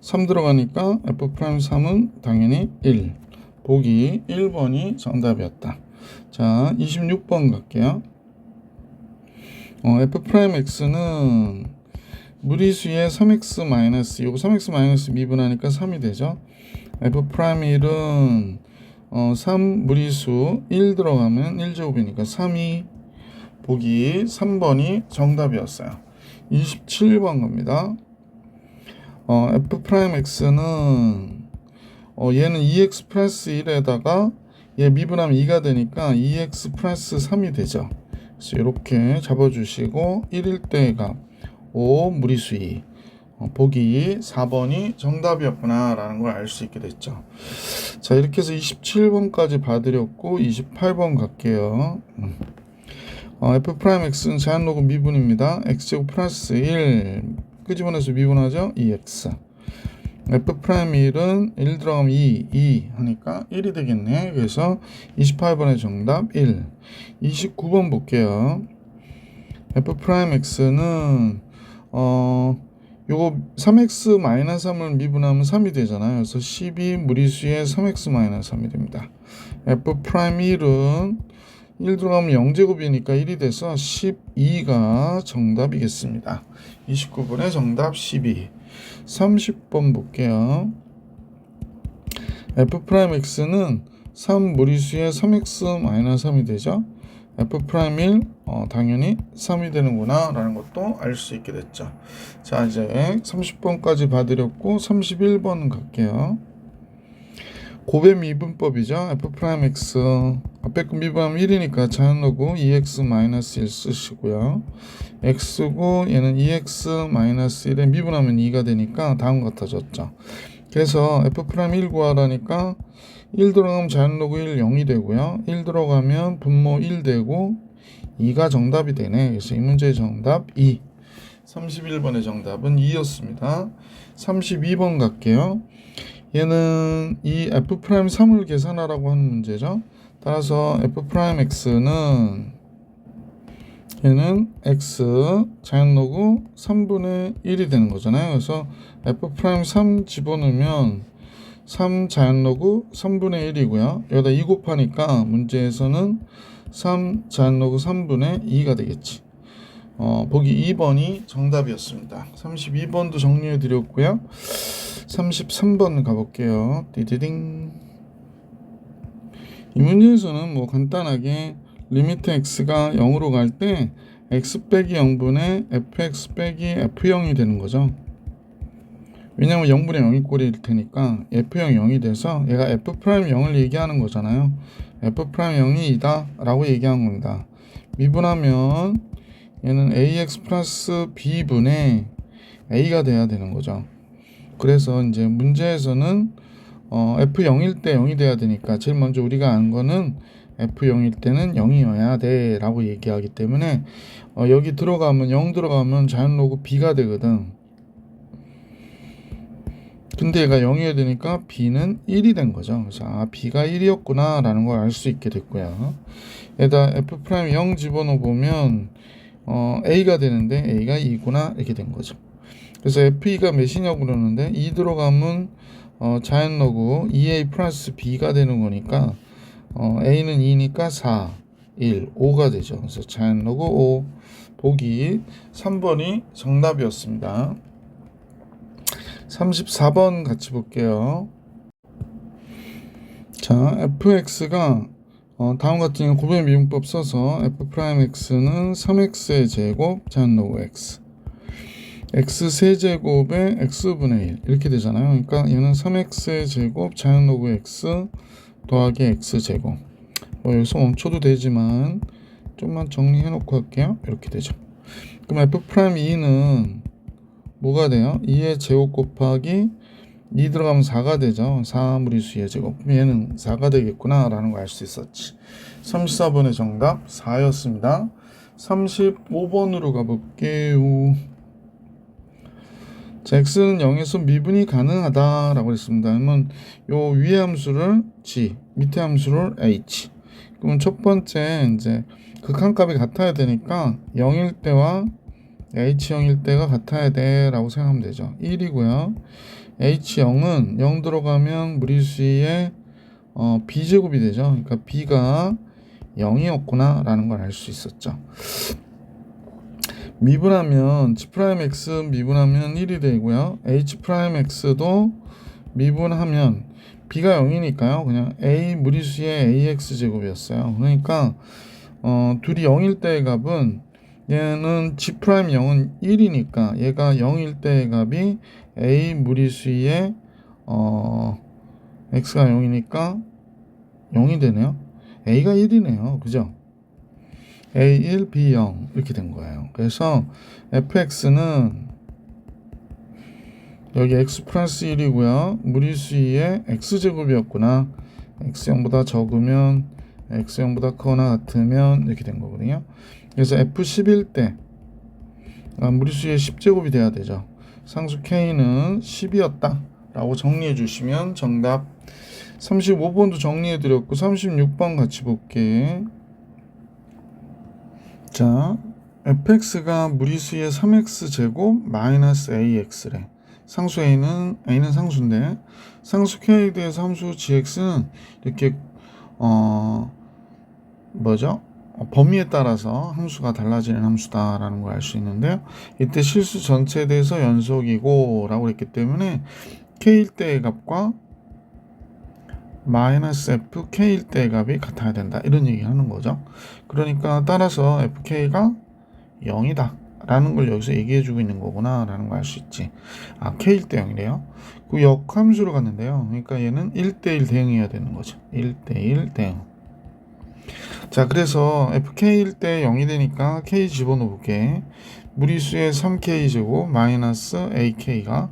3 들어가니까 f 프라임 3은 당연히 1. 보기 1번이 정답이었다. 자, 26번 갈게요. f 프라임 x는 무리수의 3x 마이너스, 요거 3x 마이너스 미분하니까 3이 되죠. f 프라임 1은 3 무리수 1 들어가면 1제곱이니까 3이 보기 3번이 정답이었어요. 27번 갑니다. f 프라임 x는 얘는 2x 플러스 1에다가 얘 미분하면 2가 되니까 2x 플러스 3이 되죠. 그래서 이렇게 잡아주시고 1일 때 값 5 무리수 2 보기 4번이 정답이었구나 라는 걸 알 수 있게 됐죠. 자, 이렇게 해서 27번까지 봐드렸고 28번 갈게요. f 프라임 x는 제한로그 미분입니다. x제곱 플러스 1 끄집어내서 미분하죠. 2x f 프라임 1은 1 들어가면 2 하니까 1이 되겠네. 그래서 28번의 정답 1. 29번 볼게요. f 프라임 x는 요거 3x 마이너스 3을 미분하면 3이 되잖아요. 그래서 12 무리수의 3x 마이너스 3이 됩니다. f 프라임 1은 1 들어가면 0제곱이니까 1이 돼서 12가 정답이겠습니다. 29번의 정답 12. 30번 볼게요. f 프라임 x는 3 무리수의 3x 마이너스 3이 되죠. f 프라임 1 당연히 3이 되는구나 라는 것도 알 수 있게 됐죠. 자, 이제 30번까지 봐드렸고 31번 갈게요. 곱의 미분법이죠. f 프라임 x 앞에 거 미분하면 1이니까 자연로그 2x 마이너스 1 쓰시고요. x고 얘는 2x 마이너스 1에 미분하면 2가 되니까 다음과 같아졌죠. 그래서 f 프라임 1 구하라니까 1 들어가면 자연로그 1 0이 되고요. 1 들어가면 분모 1 되고 2가 정답이 되네. 그래서 이 문제의 정답 2. 31번의 정답은 2였습니다. 32번 갈게요. 얘는 이 f 프라임 3을 계산하라고 하는 문제죠. 따라서 f 프라임 x는 얘는 x 자연로그 3분의 1이 되는 거잖아요. 그래서 f 프라임 3 집어넣으면 3 자연로그 3분의 1이고요. 여기다 2 곱하니까 문제에서는 3 자연로그 3분의 2가 되겠지. 보기 2번이 정답이었습니다. 32번도 정리해 드렸고요. 33번 가볼게요. 띠디딩. 이 문제에서는 뭐 간단하게 리미트 x가 0으로 갈 때 x 빼기 0분의 fx 빼기 f0이 되는 거죠. 왜냐면 0분의 0이 꼴일 테니까 f0이 0이 돼서 얘가 f 프라임 0을 얘기하는 거잖아요. f 프라임 0이 2다 라고 얘기한 겁니다. 미분하면 얘는 ax 플러스 b분의 a가 돼야 되는 거죠. 그래서 이제 문제에서는 f0일 때 0이 돼야 되니까 제일 먼저 우리가 아는 거는 f0일 때는 0이어야 돼 라고 얘기하기 때문에 여기 들어가면 0 들어가면 자연로그 b가 되거든. 근데 얘가 0이어야 되니까 b는 1이 된 거죠. 그래서 b가 1이었구나 라는 걸 알 수 있게 됐고요. 여기다 f 프라임 0 집어넣어 보면 a가 되는데 a가 2구나 이렇게 된 거죠. 그래서 FE가 몇이냐고 그러는데 2 들어가면 자연로그 2A 플러스 B가 되는 거니까 A는 2니까 4, 1, 5가 되죠. 그래서 자연로그 5 보기 3번이 정답이었습니다. 34번 같이 볼게요. 자, fx가 다음 같은 경우 곱의 미분법 써서 f 프라임 x는 3x의 제곱 자연로그 x x 세제곱에 x분의 1 이렇게 되잖아요. 그러니까 얘는 3x의 제곱 자연로그 x 더하기 x제곱 뭐 여기서 멈춰도 되지만 좀만 정리해 놓고 할게요. 이렇게 되죠. 그럼 f 프라임 2는 뭐가 돼요? 2의 제곱 곱하기 2 들어가면 4가 되죠. 4 무리수 2의 제곱. 그럼 얘는 4가 되겠구나 라는 거 알 수 있었지. 34번의 정답 4였습니다. 35번으로 가볼게요. 자, x는 0에서 미분이 가능하다 라고 했습니다. 그러면 요 위의 함수를 g, 밑에 함수를 h. 그럼 첫 번째 이제 극한값이 같아야 되니까 0일 때와 h0일 때가 같아야 돼 라고 생각하면 되죠. 1이고요. h0은 0 들어가면 무리수의 b제곱이 되죠. 그러니까 b가 0이었구나 라는 걸 알 수 있었죠. 미분하면 G'X 미분하면 1이 되고요. H'X도 미분하면 B가 0이니까요. 그냥 A 무리수의 AX 제곱이었어요. 그러니까 둘이 0일 때의 값은 얘는 G'0은 1이니까 얘가 0일 때의 값이 A 무리수의 X가 0이니까 0이 되네요. A가 1이네요. 그죠? A1, B0 이렇게 된 거예요. 그래서 fx는 여기 x 플러스 1이고요. 무리수의 x제곱이었구나. x0보다 적으면 x0보다 크거나 같으면 이렇게 된 거거든요. 그래서 f11 때 무리수의 10제곱이 돼야 되죠. 상수 k는 10이었다 라고 정리해 주시면 정답. 35번도 정리해 드렸고 36번 같이 볼게. 자, fx가 무리수의 3x 제곱 마이너스 ax래. 상수 a는 상수인데 상수 k에 대해서 함수 gx는 이렇게 범위에 따라서 함수가 달라지는 함수다라는 걸 알 수 있는데요. 이때 실수 전체에 대해서 연속이고 라고 했기 때문에 k일 때의 값과 마이너스 fk일 때의 값이 같아야 된다 이런 얘기 하는 거죠. 그러니까 따라서 fk가 0이다 라는 걸 여기서 얘기해 주고 있는 거구나 라는 걸 알 수 있지. k일 때 0이래요. 그 역함수로 갔는데요. 그러니까 얘는 1대1 대응해야 되는 거죠. 1대1 대응. 자, 그래서 fk일 때 0이 되니까 k 집어넣어 볼게. 무리수의 3k 제곱 마이너스 ak가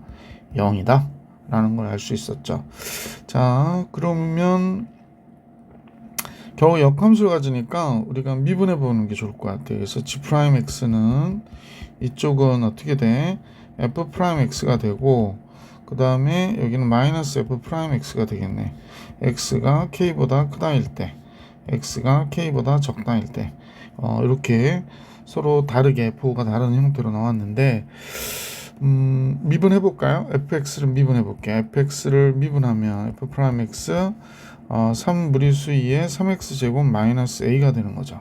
0이다 라는 걸 알 수 있었죠. 자, 그러면 겨우 역함수를 가지니까 우리가 미분해 보는 게 좋을 것 같아요. 그래서 G'X는 이쪽은 어떻게 돼? F'X가 되고 그 다음에 여기는 마이너스 F'X가 되겠네. X가 K보다 크다일 때 X가 K보다 적다일 때 이렇게 서로 다르게 부호가 다른 형태로 나왔는데 미분해 볼까요? fx를 미분해 볼게요. fx를 미분하면 f'x 3무리수 2의 3x 제곱 마이너스 a가 되는 거죠.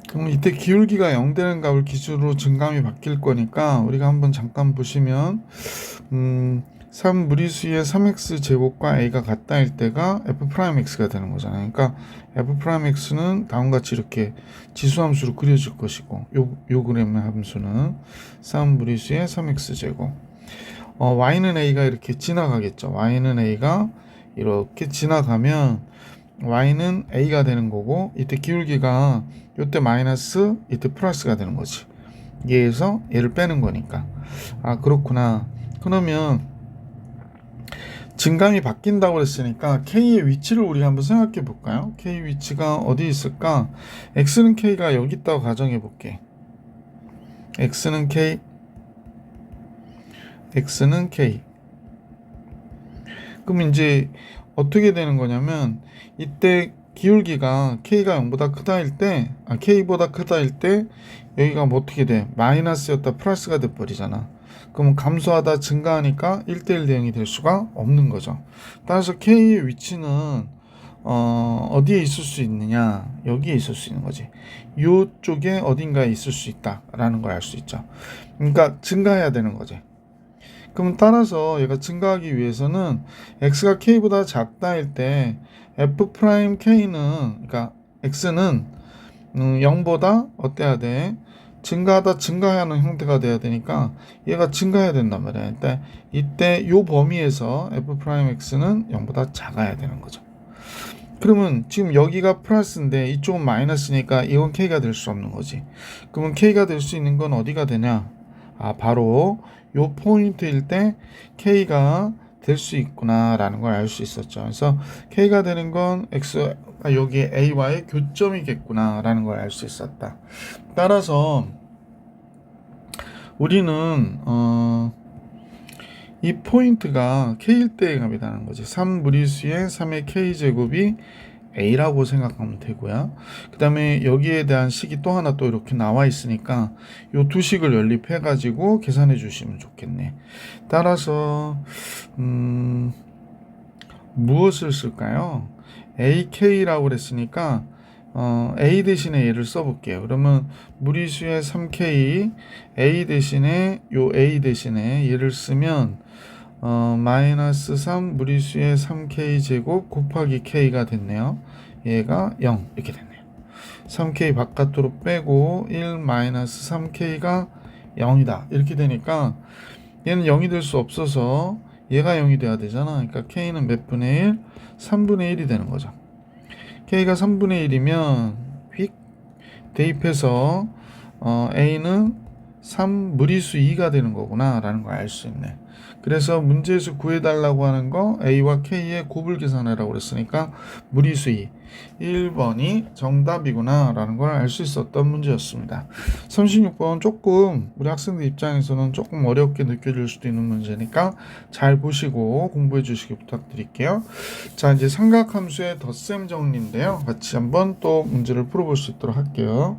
그럼 이때 기울기가 0 되는 값을 기준으로 증감이 바뀔 거니까 우리가 한번 잠깐 보시면 3무리수의 3x 제곱과 a가 같다일 때가 f'x가 되는 거잖아요. 그러니까 f'x는 다음같이 이렇게 지수함수로 그려질 것이고 요 그램의 함수는 3무리수의 3x 제곱 y는 a가 이렇게 지나가겠죠. y는 a가 이렇게 지나가면 y는 a가 되는 거고 이때 기울기가 이때 마이너스 이때 플러스가 되는 거지. 얘에서 얘를 빼는 거니까 그렇구나. 그러면 증감이 바뀐다고 그랬으니까 k의 위치를 우리가 한번 생각해 볼까요? k 위치가 어디 있을까? x는 k가 여기 있다고 가정해 볼게. x는 k 그럼 이제 어떻게 되는 거냐면 이때 기울기가 k가 0보다 크다일 때 k보다 크다일 때 여기가 뭐 어떻게 돼? 마이너스였다 플러스가 돼 버리잖아. 그러면 감소하다 증가하니까 1대1 대응이 될 수가 없는 거죠. 따라서 k의 위치는 어디에 있을 수 있느냐? 여기에 있을 수 있는 거지. 이쪽에 어딘가에 있을 수 있다라는 걸 알 수 있죠. 그러니까 증가해야 되는 거지. 그럼 따라서 얘가 증가하기 위해서는 x가 k보다 작다일 때 f'k는 그러니까 x는 0보다 어때야 돼? 증가하다 증가하는 형태가 돼야 되니까 얘가 증가해야 된단 말이야. 이때 요 범위에서 f'x는 0보다 작아야 되는 거죠. 그러면 지금 여기가 플러스인데 이쪽은 마이너스니까 이건 k가 될 수 없는 거지. 그러면 k가 될 수 있는 건 어디가 되냐? 바로 요 포인트일 때 k가 될 수 있구나 라는 걸 알 수 있었죠. 그래서 k가 되는 건 x 여기 a와의 교점이겠구나 라는 걸 알 수 있었다. 따라서 우리는 이 포인트가 k일 때의 값이라는 거지. 3무리수의 3의 k제곱이 A라고 생각하면 되고요. 그 다음에 여기에 대한 식이 또 하나 또 이렇게 나와 있으니까 요 두 식을 연립해 가지고 계산해 주시면 좋겠네. 따라서 무엇을 쓸까요? AK라고 그랬으니까 A 대신에 얘를 써볼게요. 그러면 무리수의 3K A 대신에 요 A 대신에 얘를 쓰면 마이너스 3 무리수의 3K 제곱 곱하기 K가 됐네요. 얘가 0 이렇게 됐네요. 3K 바깥으로 빼고 1 마이너스 3K가 0이다. 이렇게 되니까 얘는 0이 될 수 없어서 얘가 0이 돼야 되잖아. 그러니까 K는 몇 분의 1? 3분의 1이 되는 거죠. K가 3분의 1이면 휙 대입해서 A는 3 무리수 2가 되는 거구나 라는 걸 알 수 있네. 그래서 문제에서 구해달라고 하는 거 A와 K의 곱을 계산하라고 그랬으니까 무리수 2 1번이 정답이구나 라는 걸 알 수 있었던 문제였습니다. 36번 조금 우리 학생들 입장에서는 조금 어렵게 느껴질 수도 있는 문제니까 잘 보시고 공부해 주시기 부탁드릴게요. 자, 이제 삼각함수의 덧셈 정리인데요. 같이 한번 또 문제를 풀어볼 수 있도록 할게요.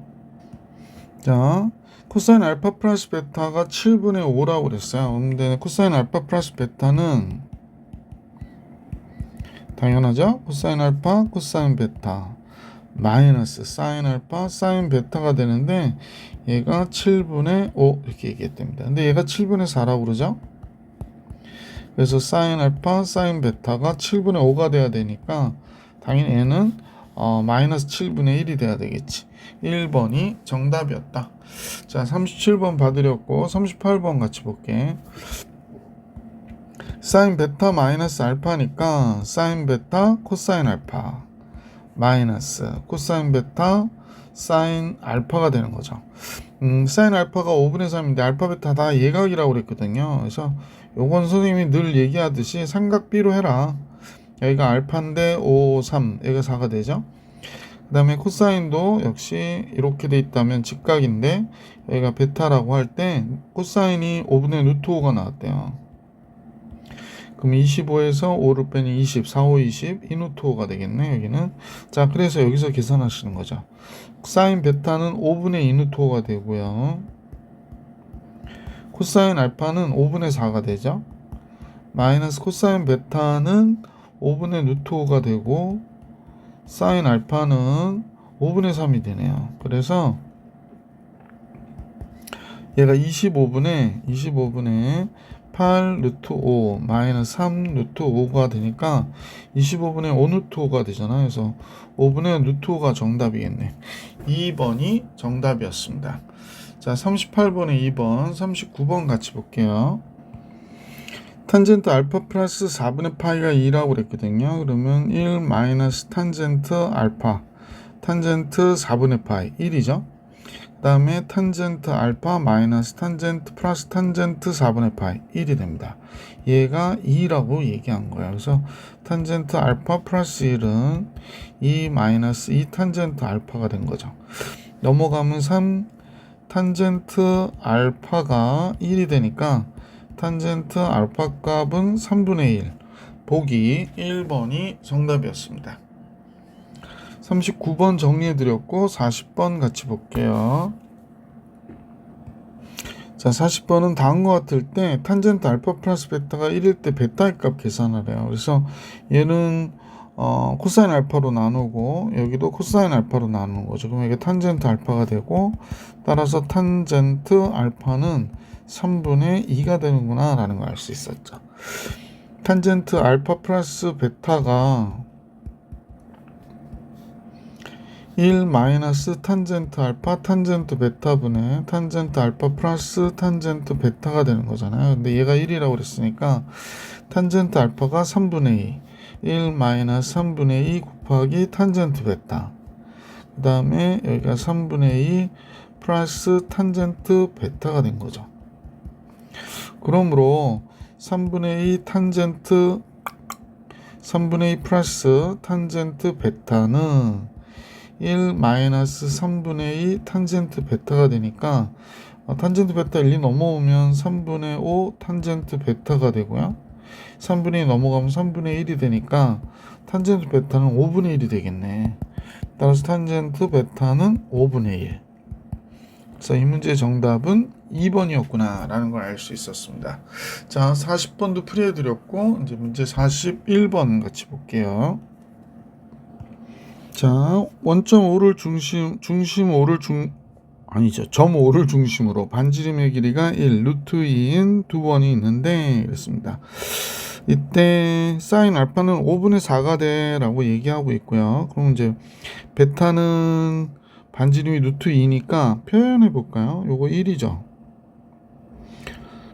자, 코사인 알파 플러스 베타가 7분의 5라고 그랬어요. 근데 코사인 알파 플러스 베타는 당연하죠. 코사인 알파, 코사인 베타 마이너스 사인 알파, 사인 베타가 되는데 얘가 7분의 5 이렇게 얘기했답니다. 근데 얘가 7분의 4라고 그러죠. 그래서 사인 알파, 사인 베타가 7분의 5가 돼야 되니까 당연히 얘는 마이너스 7분의 1이 돼야 되겠지. 1번이 정답이었다. 자, 37번 봐드렸고 38번 같이 볼게. 사인 베타 마이너스 알파니까 사인 베타 코사인 알파 마이너스 코사인 베타 사인 알파가 되는 거죠. 사인 알파가 5분의 3인데 알파 베타 다 예각이라고 그랬거든요. 그래서 요건 선생님이 늘 얘기하듯이 삼각비로 해라. 여기가 알파인데 5, 3 여기가 4가 되죠. 그 다음에 코사인도 역시 이렇게 돼 있다면 직각인데 여기가 베타라고 할 때 코사인이 5분의 루트 5가 나왔대요. 그럼 25에서 5를 빼니 20, 4, 5, 20 이누트 5가 되겠네 여기는. 자, 그래서 여기서 계산하시는 거죠. 사인 베타는 5분의 2누트 5가 되고요. 코사인 알파는 5분의 4가 되죠. 마이너스 코사인 베타는 5분의 루트 5가 되고 사인 알파는 5분의 3이 되네요. 그래서 얘가 25분의 8 루트 5 마이너스 3 루트 5가 되니까 25분의 5 루트 5가 되잖아요. 그래서 5분의 루트 5가 정답이겠네. 2번이 정답이었습니다. 자, 38번에 2번, 39번 같이 볼게요. 탄젠트 알파 플러스 4분의 파이가 2라고 그랬거든요. 그러면 1 마이너스 탄젠트 알파, 탄젠트 4분의 파이 1이죠. 그 다음에 탄젠트 알파 마이너스 탄젠트 플러스 탄젠트 4분의 파이 1이 됩니다. 얘가 2라고 얘기한 거예요. 그래서 탄젠트 알파 플러스 1은 2 마이너스 2 탄젠트 알파가 된 거죠. 넘어가면 3 탄젠트 알파가 1이 되니까 탄젠트 알파 값은 3분의 1 보기 1번이 정답이었습니다. 39번 정리해드렸고 40번 같이 볼게요. 자, 40번은 다음과 같을 때 탄젠트 알파 플러스 베타가 1일 때 베타의 값 계산하래요. 그래서 얘는 코사인 알파로 나누고 여기도 코사인 알파로 나누는 거죠. 그럼 이게 탄젠트 알파가 되고 따라서 탄젠트 알파는 3분의 2가 되는구나 라는 걸 알 수 있었죠. 탄젠트 알파 플러스 베타가 1 마이너스 탄젠트 알파 탄젠트 베타분의 탄젠트 알파 플러스 탄젠트 베타가 되는 거잖아요. 근데 얘가 1이라고 그랬으니까 탄젠트 알파가 3분의 2 1 마이너스 3분의 2 곱하기 탄젠트 베타 그 다음에 여기가 3분의 2 플러스 탄젠트 베타가 된 거죠. 그러므로 3분의 2 탄젠트 3분의 2 플러스 탄젠트 베타는 1 마이너스 3분의 2 탄젠트 베타가 되니까 탄젠트 베타 1이 넘어오면 3분의 5 탄젠트 베타가 되고요. 3분의 2 넘어가면 3분의 1이 되니까 탄젠트 베타는 5분의 1이 되겠네. 따라서 탄젠트 베타는 5분의 1. 그래서 이 문제의 정답은 2번이었구나 라는 걸 알 수 있었습니다. 자, 40번도 풀이해드렸고 이제 문제 41번 같이 볼게요. 자, 원점 5를 점 5를 중심으로 반지름의 길이가 1, 루트 2인 두 번이 있는데 이렇습니다. 이때 사인 알파는 5분의 4가 돼 라고 얘기하고 있고요. 그럼 이제 베타는 반지름이 루트 2니까 표현해 볼까요? 요거 1이죠.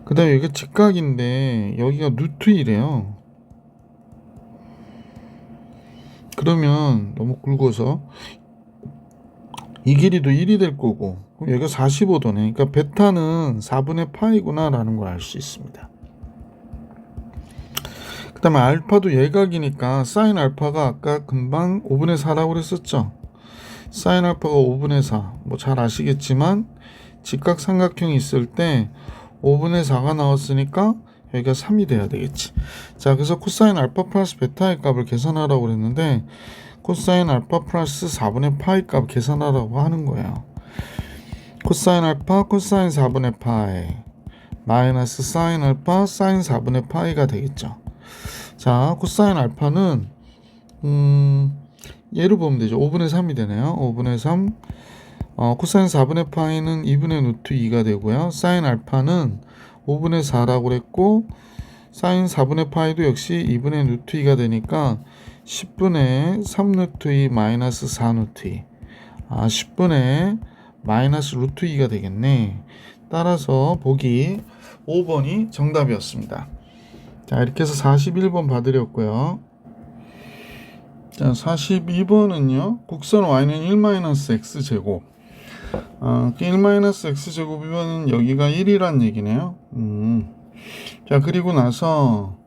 그 다음에 여기가 직각인데 여기가 루트 2래요. 그러면 너무 굵어서 이 길이도 1이 될 거고 그럼 여기가 45도네. 그러니까 베타는 4분의 파이구나 라는 걸 알 수 있습니다. 그 다음에 알파도 예각이니까 사인 알파가 아까 금방 5분의 4라고 그랬었죠. 사인 알파가 5분의 4 뭐 잘 아시겠지만 직각삼각형이 있을 때 5분의 4가 나왔으니까 여기가 3이 돼야 되겠지. 자, 그래서 코사인 알파 플러스 베타의 값을 계산하라고 그랬는데 코사인 알파 플러스 4분의 파이 값 계산하라고 하는 거예요. 코사인 알파 코사인 4분의 파이 마이너스 사인 알파 사인 4분의 파이가 되겠죠. 자, 코사인 알파는 얘를 보면 되죠. 5분의 3이 되네요. 5분의 3 코사인 4분의 파이는 2분의 루트 2가 되고요. 사인 알파는 5분의 4라고 그랬고 사인 4분의 파이도 역시 2분의 루트 2가 되니까 10분의 3 루트 2 마이너스 4 루트 2 10분의 마이너스 루트 2가 되겠네. 따라서 보기 5번이 정답이었습니다. 자, 이렇게 해서 41번 받으렸고요. 자, 42번은요. 국선 y는 1-x제곱 1-x제곱이면 여기가 1이란 얘기네요. 자, 그리고 나서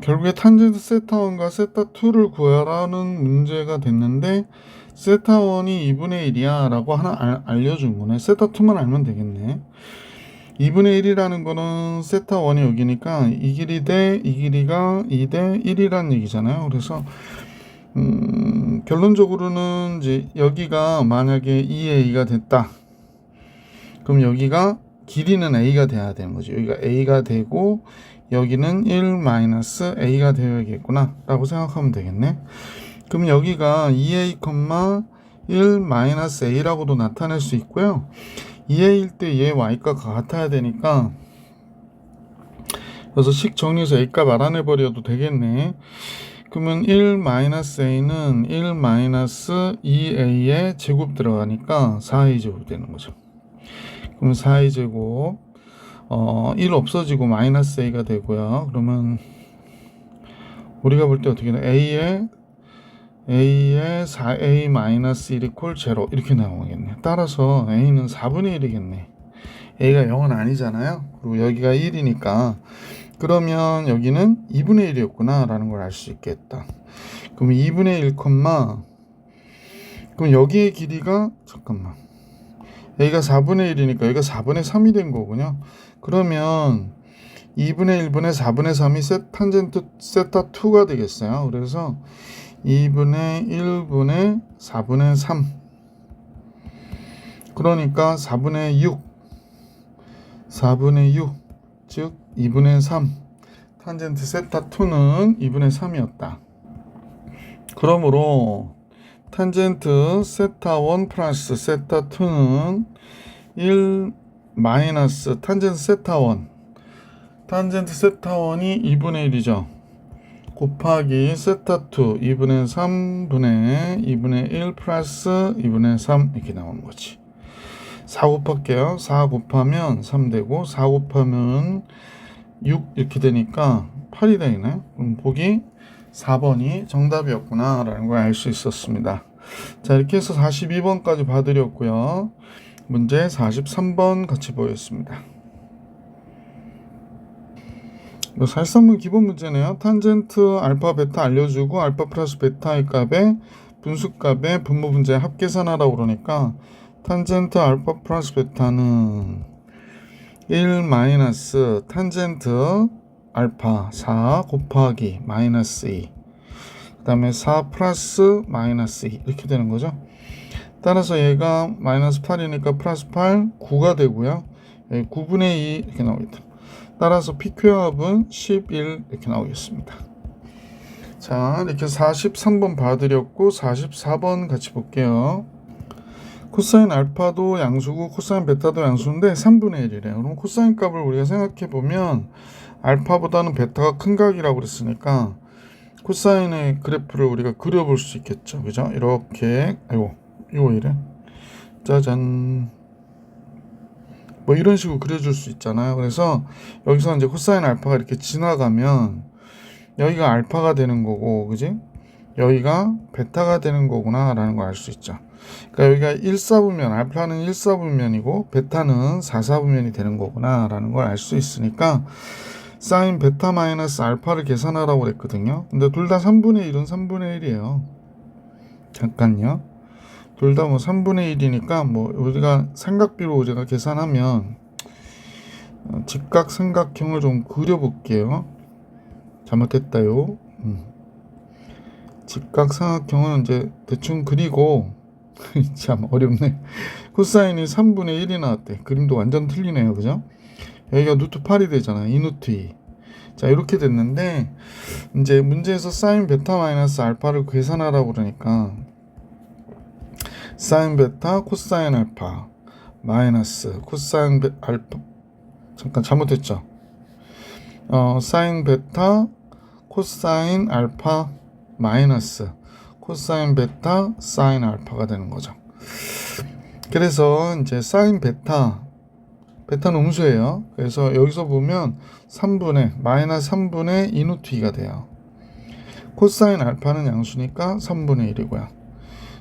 결국에 탄젠트 세타1과 세타2를 구하라는 문제가 됐는데 세타1이 2분의 1이야 라고 하나 알려준 거네. 세타2만 알면 되겠네. 2분의 1이라는 거는 세타1이 여기니까 이 길이 대 이 길이가 2 대 1이란 얘기잖아요. 그래서 결론적으로는 이제 여기가 만약에 2a가 됐다. 그럼 여기가 길이는 a가 돼야 되는 거죠. 여기가 a가 되고 여기는 1-a가 되어야겠구나 라고 생각하면 되겠네. 그럼 여기가 2a, 1-a라고도 나타낼 수 있고요. 2a일 때 얘 y값과 같아야 되니까 그래서 식 정리해서 a값 알아내버려도 되겠네. 그러면 1-a는 1-2a의 제곱 들어가니까 4a 제곱 되는 거죠. 그럼 4a 제곱 1 없어지고 마이너스 a가 되고요. 그러면 우리가 볼 때 어떻게 돼? a의 4a 마이너스 1 이퀄 0 이렇게 나오겠네. 따라서 a는 4분의 1이겠네. a가 0은 아니잖아요. 그리고 여기가 1이니까 그러면 여기는 2분의 1이었구나 라는 걸 알 수 있겠다. 그럼 2분의 1, 그럼 여기의 길이가 a가 4분의 1이니까 여기가 4분의 3이 된 거군요. 그러면 2분의 1분의 4분의 3이 탄젠트 세타2가 되겠어요. 그래서 2분의 1분의 4분의 3 그러니까 4분의 6 즉 2분의 3 탄젠트 세타2는 2분의 3이었다. 그러므로 탄젠트 세타1 플러스 세타2는 1 마이너스 탄젠트 세타1 탄젠트 세타1이 2분의 1이죠. 곱하기 세타2 2분의 3분의 2분의 1 플러스 2분의 3 이렇게 나오는 거지. 4 곱할게요. 4 곱하면 3 되고 4 곱하면 6 이렇게 되니까 8이 되네. 그럼 보기 4번이 정답이었구나 라는 걸 알 수 있었습니다. 자, 이렇게 해서 42번까지 봐드렸고요. 문제 43번 같이 보겠습니다. 사실상 기본 문제네요. 탄젠트 알파 베타 알려주고 알파 플러스 베타의 값에 분수값의 분모 분자의 합계산하라고 그러니까 탄젠트 알파 플러스 베타는 1 마이너스 탄젠트 알파 4 곱하기 마이너스 2, 그 다음에 4 플러스 마이너스 2 이렇게 되는 거죠. 따라서 얘가 마이너스 8이니까 플러스 8 9가 되고요. 9분의 2 이렇게 나오겠다. 따라서 PQ합은 11 이렇게 나오겠습니다. 자, 이렇게 43번 봐드렸고 44번 같이 볼게요. 코사인 알파도 양수고 코사인 베타도 양수인데 3분의 1이래요. 그럼 코사인 값을 우리가 생각해 보면 알파보다는 베타가 큰 각이라고 그랬으니까 코사인의 그래프를 우리가 그려볼 수 있겠죠. 그죠? 이렇게, 아이고, 이거 이래. 짜잔. 뭐 이런 식으로 그려줄 수 있잖아요. 그래서 여기서 이제 코사인 알파가 이렇게 지나가면 여기가 알파가 되는 거고, 그지? 여기가 베타가 되는 거구나 라는 걸 알 수 있죠. 그러니까 여기가 1사분면, 알파는 1사분면이고 베타는 4사분면이 되는 거구나 라는 걸 알 수 있으니까 사인 베타 마이너스 알파를 계산하라고 그랬거든요. 근데 둘 다 3분의 1은 3분의 1이에요. 잠깐요. 둘 다 뭐 3분의 1이니까 뭐 우리가 삼각비로 우리가 계산하면 직각삼각형을 좀 그려볼게요. 잘못했다요. 직각삼각형은 이제 대충 그리고 참 어렵네. 코사인이 3분의 1이 나왔대. 그림도 완전 틀리네요. 그죠? 여기가 루트 8이 되잖아요. 2 루트 2. 자, 이렇게 됐는데 이제 문제에서 사인 베타 마이너스 알파를 계산하라고 그러니까 사인 베타 코사인 알파 마이너스 코사인 알파, 잠깐 잘못했죠. 사인 베타 코사인 알파 마이너스 코사인 베타 사인 알파가 되는 거죠. 그래서 이제 사인 베타는 음수예요. 그래서 여기서 보면 3분의 마이너스 3분의 2 루트 2가 돼요. 코사인 알파는 양수니까 3분의 1이고요.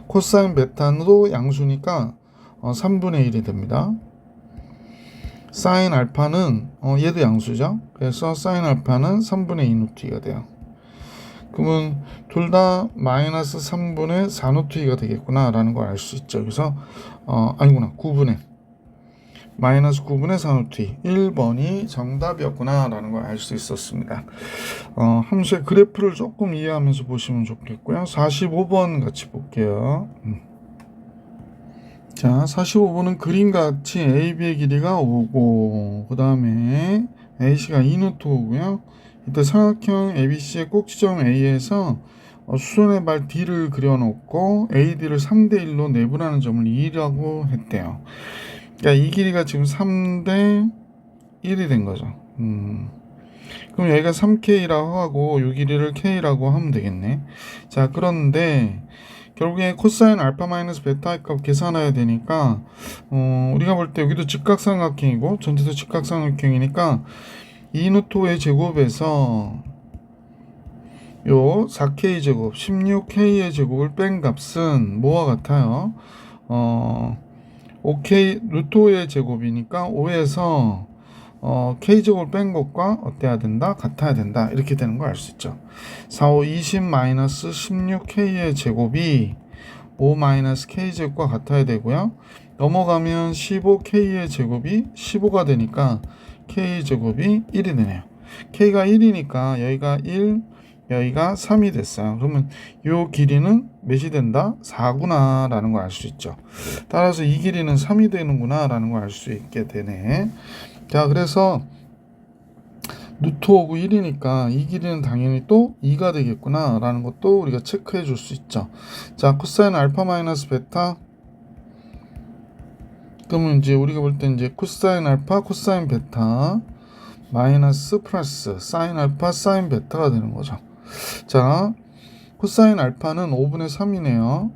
코사인 베타도 양수니까 3분의 1이 됩니다. 사인 알파는 얘도 양수죠. 그래서 사인 알파는 3분의 2 루트 2가 돼요. 그러면 둘 다 마이너스 3분의 4 루트 2가 되겠구나 라는 걸 알 수 있죠. 그래서 아니구나, 9분의 마이너스 9분의 4 루트 2 1번이 정답이었구나 라는 걸 알 수 있었습니다. 함수의 그래프를 조금 이해하면서 보시면 좋겠고요. 45번 같이 볼게요. 자, 45번은 그림같이 AB의 길이가 5고 그 다음에 AC가 2루트 5고요. 이때 삼각형 ABC의 꼭지점 A에서 수선의 발 D를 그려놓고 AD를 3대1로 내분하는 점을 2라고 했대요. 그러니까 이 길이가 지금 3대 1이 된 거죠. 그럼 여기가 3K라고 하고 이 길이를 K라고 하면 되겠네. 자, 그런데 결국에 코사인 알파 마이너스 베타 값 계산해야 되니까 우리가 볼 때 여기도 직각삼각형이고 전체도 직각삼각형이니까 2루트의 제곱에서 요 4K 제곱 16K의 제곱을 뺀 값은 뭐와 같아요? 5K 루트 5의 제곱이니까 5에서 K제곱을 뺀 것과 어때야 된다? 같아야 된다. 이렇게 되는 걸 알 수 있죠. 4, 5, 20 마이너스 16K의 제곱이 5 마이너스 K제곱과 같아야 되고요. 넘어가면 15K의 제곱이 15가 되니까 K제곱이 1이 되네요. K가 1이니까 여기가 1, 여기가 3이 됐어요. 그러면 이 길이는 몇이 된다? 4구나 라는 걸 알 수 있죠. 따라서 이 길이는 3이 되는구나 라는 걸 알 수 있게 되네. 자, 그래서 루트 5고 1이니까 이 길이는 당연히 또 2가 되겠구나 라는 것도 우리가 체크해 줄 수 있죠. 자, 코사인 알파 마이너스 베타, 그러면 이제 우리가 볼 때 이제 코사인 알파 코사인 베타 마이너스 플러스 사인 알파 사인 베타가 되는 거죠. 자, 코사인 알파는 5분의 3이네요.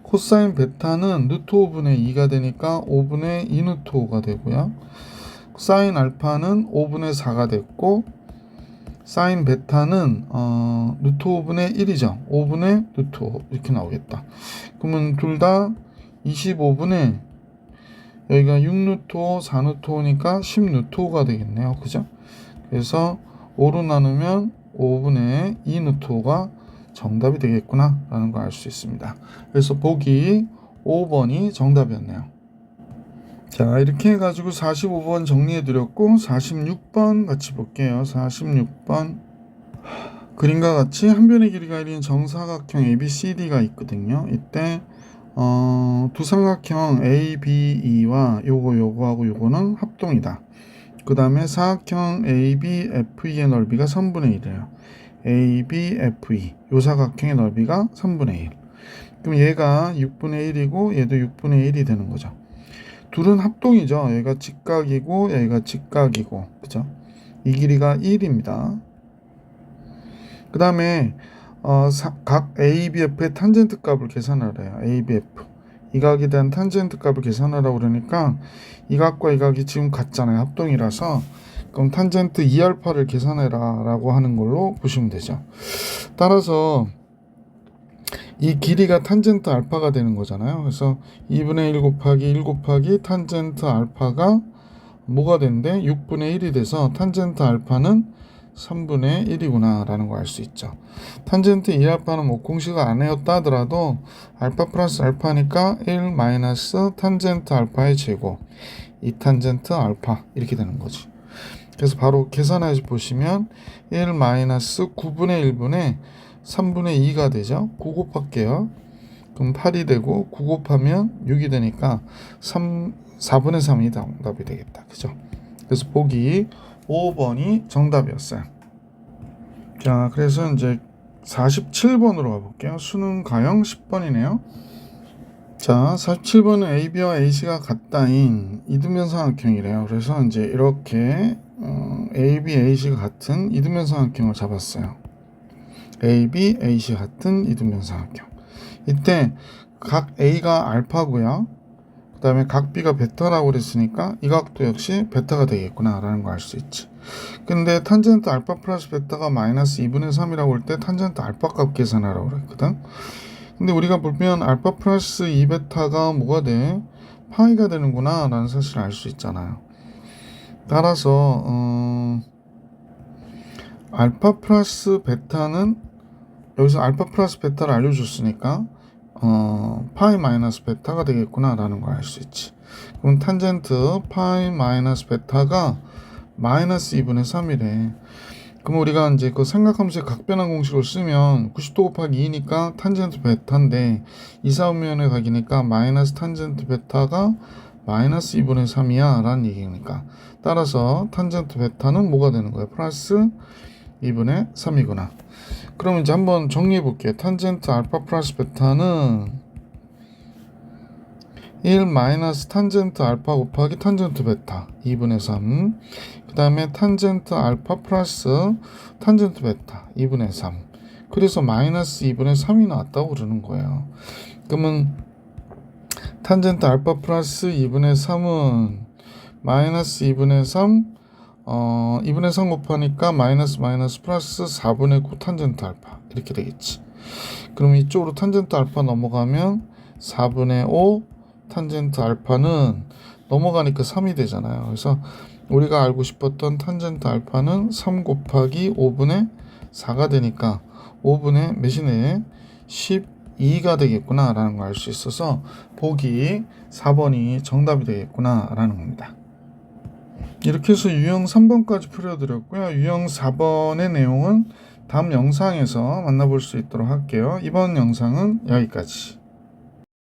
코사인 베타는 루트 5분의 2가 되니까 5분의 2 루트 5가 되고요. 사인 알파는 5분의 4가 됐고 사인 베타는 루트 5분의 1이죠. 5분의 루트 5 이렇게 나오겠다. 그러면 둘 다 25분의 여기가 6 루트 5, 4 루트 5니까 10 루트 5가 되겠네요. 그죠? 그래서 5로 나누면 5분의 2 루트 5가 정답이 되겠구나 라는 걸 알 수 있습니다. 그래서 보기 5번이 정답이었네요. 자, 이렇게 해가지고 45번 정리해드렸고 46번 같이 볼게요. 46번 그림과 같이 한 변의 길이가 1인 정사각형 ABCD가 있거든요. 이때 두 삼각형 ABE와 요거하고 요거는 합동이다. 그 다음에 사각형 ABFE의 넓이가 3분의 1이에요. ABFE 요 사각형의 넓이가 3분의 1. 그럼 얘가 6분의 1이고 얘도 6분의 1이 되는 거죠. 둘은 합동이죠. 얘가 직각이고 얘가 직각이고, 그죠? 이 길이가 1입니다. 그 다음에 각 ABF의 탄젠트 값을 계산하래요. ABF 이 각에 대한 탄젠트 값을 계산하라고 그러니까 이 각과 이 각이 지금 같잖아요. 합동이라서. 그럼 탄젠트 2알파를 계산해라 라고 하는 걸로 보시면 되죠. 따라서 이 길이가 탄젠트 알파가 되는 거잖아요. 그래서 2분의 1 곱하기 1 곱하기 탄젠트 알파가 뭐가 되는데 6분의 1이 돼서 탄젠트 알파는 3분의 1이구나 라는 거 알 수 있죠. 탄젠트 2알파는 뭐 공식을 안 외웠다 하더라도 알파 플러스 알파니까 1 마이너스 탄젠트 알파의 제곱 2탄젠트 알파 이렇게 되는 거지. 그래서 바로 계산해 보시면 1 마이너스 9분의 1분의 3분의 2가 되죠. 9 곱할게요. 그럼 8이 되고 9 곱하면 6이 되니까 4분의 3이 정답이 되겠다. 그죠? 그래서 보기 5번이 정답이었어요. 자, 그래서 이제 47번으로 가볼게요. 수능 가형 10번이네요. 자, 47번은 AB와 AC가 같다인 이등변 삼각형이래요. 그래서 이제 이렇게 AB, AC가 같은 이등변 삼각형을 잡았어요. AB, AC 같은 이등변 삼각형. 이때 각 A가 알파고요. 그 다음에 각 B가 베타라고 그랬으니까 이 각도 역시 베타가 되겠구나 라는 거 알 수 있지. 근데 탄젠트 알파 플러스 베타가 마이너스 2분의 3이라고 할 때 탄젠트 알파 값 계산하라고 그랬거든. 근데 우리가 보면 알파 플러스 2베타가 뭐가 돼? 파이가 되는구나 라는 사실을 알 수 있잖아요. 따라서 알파 플러스 베타는 여기서 알파 플러스 베타를 알려줬으니까 파이 마이너스 베타가 되겠구나 라는 걸 알 수 있지. 그럼 탄젠트 파이 마이너스 베타가 마이너스 2분의 3이래. 그럼 우리가 이제 그 삼각함수의 각변환 공식을 쓰면 90도 곱하기 2니까 탄젠트 베타인데 이사면의 각이니까 마이너스 탄젠트 베타가 마이너스 2분의 3이야 라는 얘기니까 따라서 탄젠트 베타는 뭐가 되는 거야? 플러스 2분의 3이구나. 그럼 이제 한번 정리해 볼게요. 탄젠트 알파 플러스 베타는 1 마이너스 탄젠트 알파 곱하기 탄젠트 베타 2분의 3. 그 다음에 탄젠트 알파 플러스 탄젠트 베타 2분의 3. 그래서 마이너스 2분의 3이 나왔다고 그러는 거예요. 그러면 탄젠트 알파 플러스 2분의 3은 마이너스 2분의 3 2분의 3 곱하니까 마이너스 플러스 4분의 9 탄젠트 알파 이렇게 되겠지. 그럼 이쪽으로 탄젠트 알파 넘어가면 4분의 5 탄젠트 알파는 넘어가니까 3이 되잖아요. 그래서 우리가 알고 싶었던 탄젠트 알파는 3 곱하기 5분의 4가 되니까 5분의 몇이네? 12가 되겠구나 라는 걸 알 수 있어서 보기 4번이 정답이 되겠구나 라는 겁니다. 이렇게 해서 유형 3번까지 풀어드렸고요. 유형 4번의 내용은 다음 영상에서 만나볼 수 있도록 할게요. 이번 영상은 여기까지.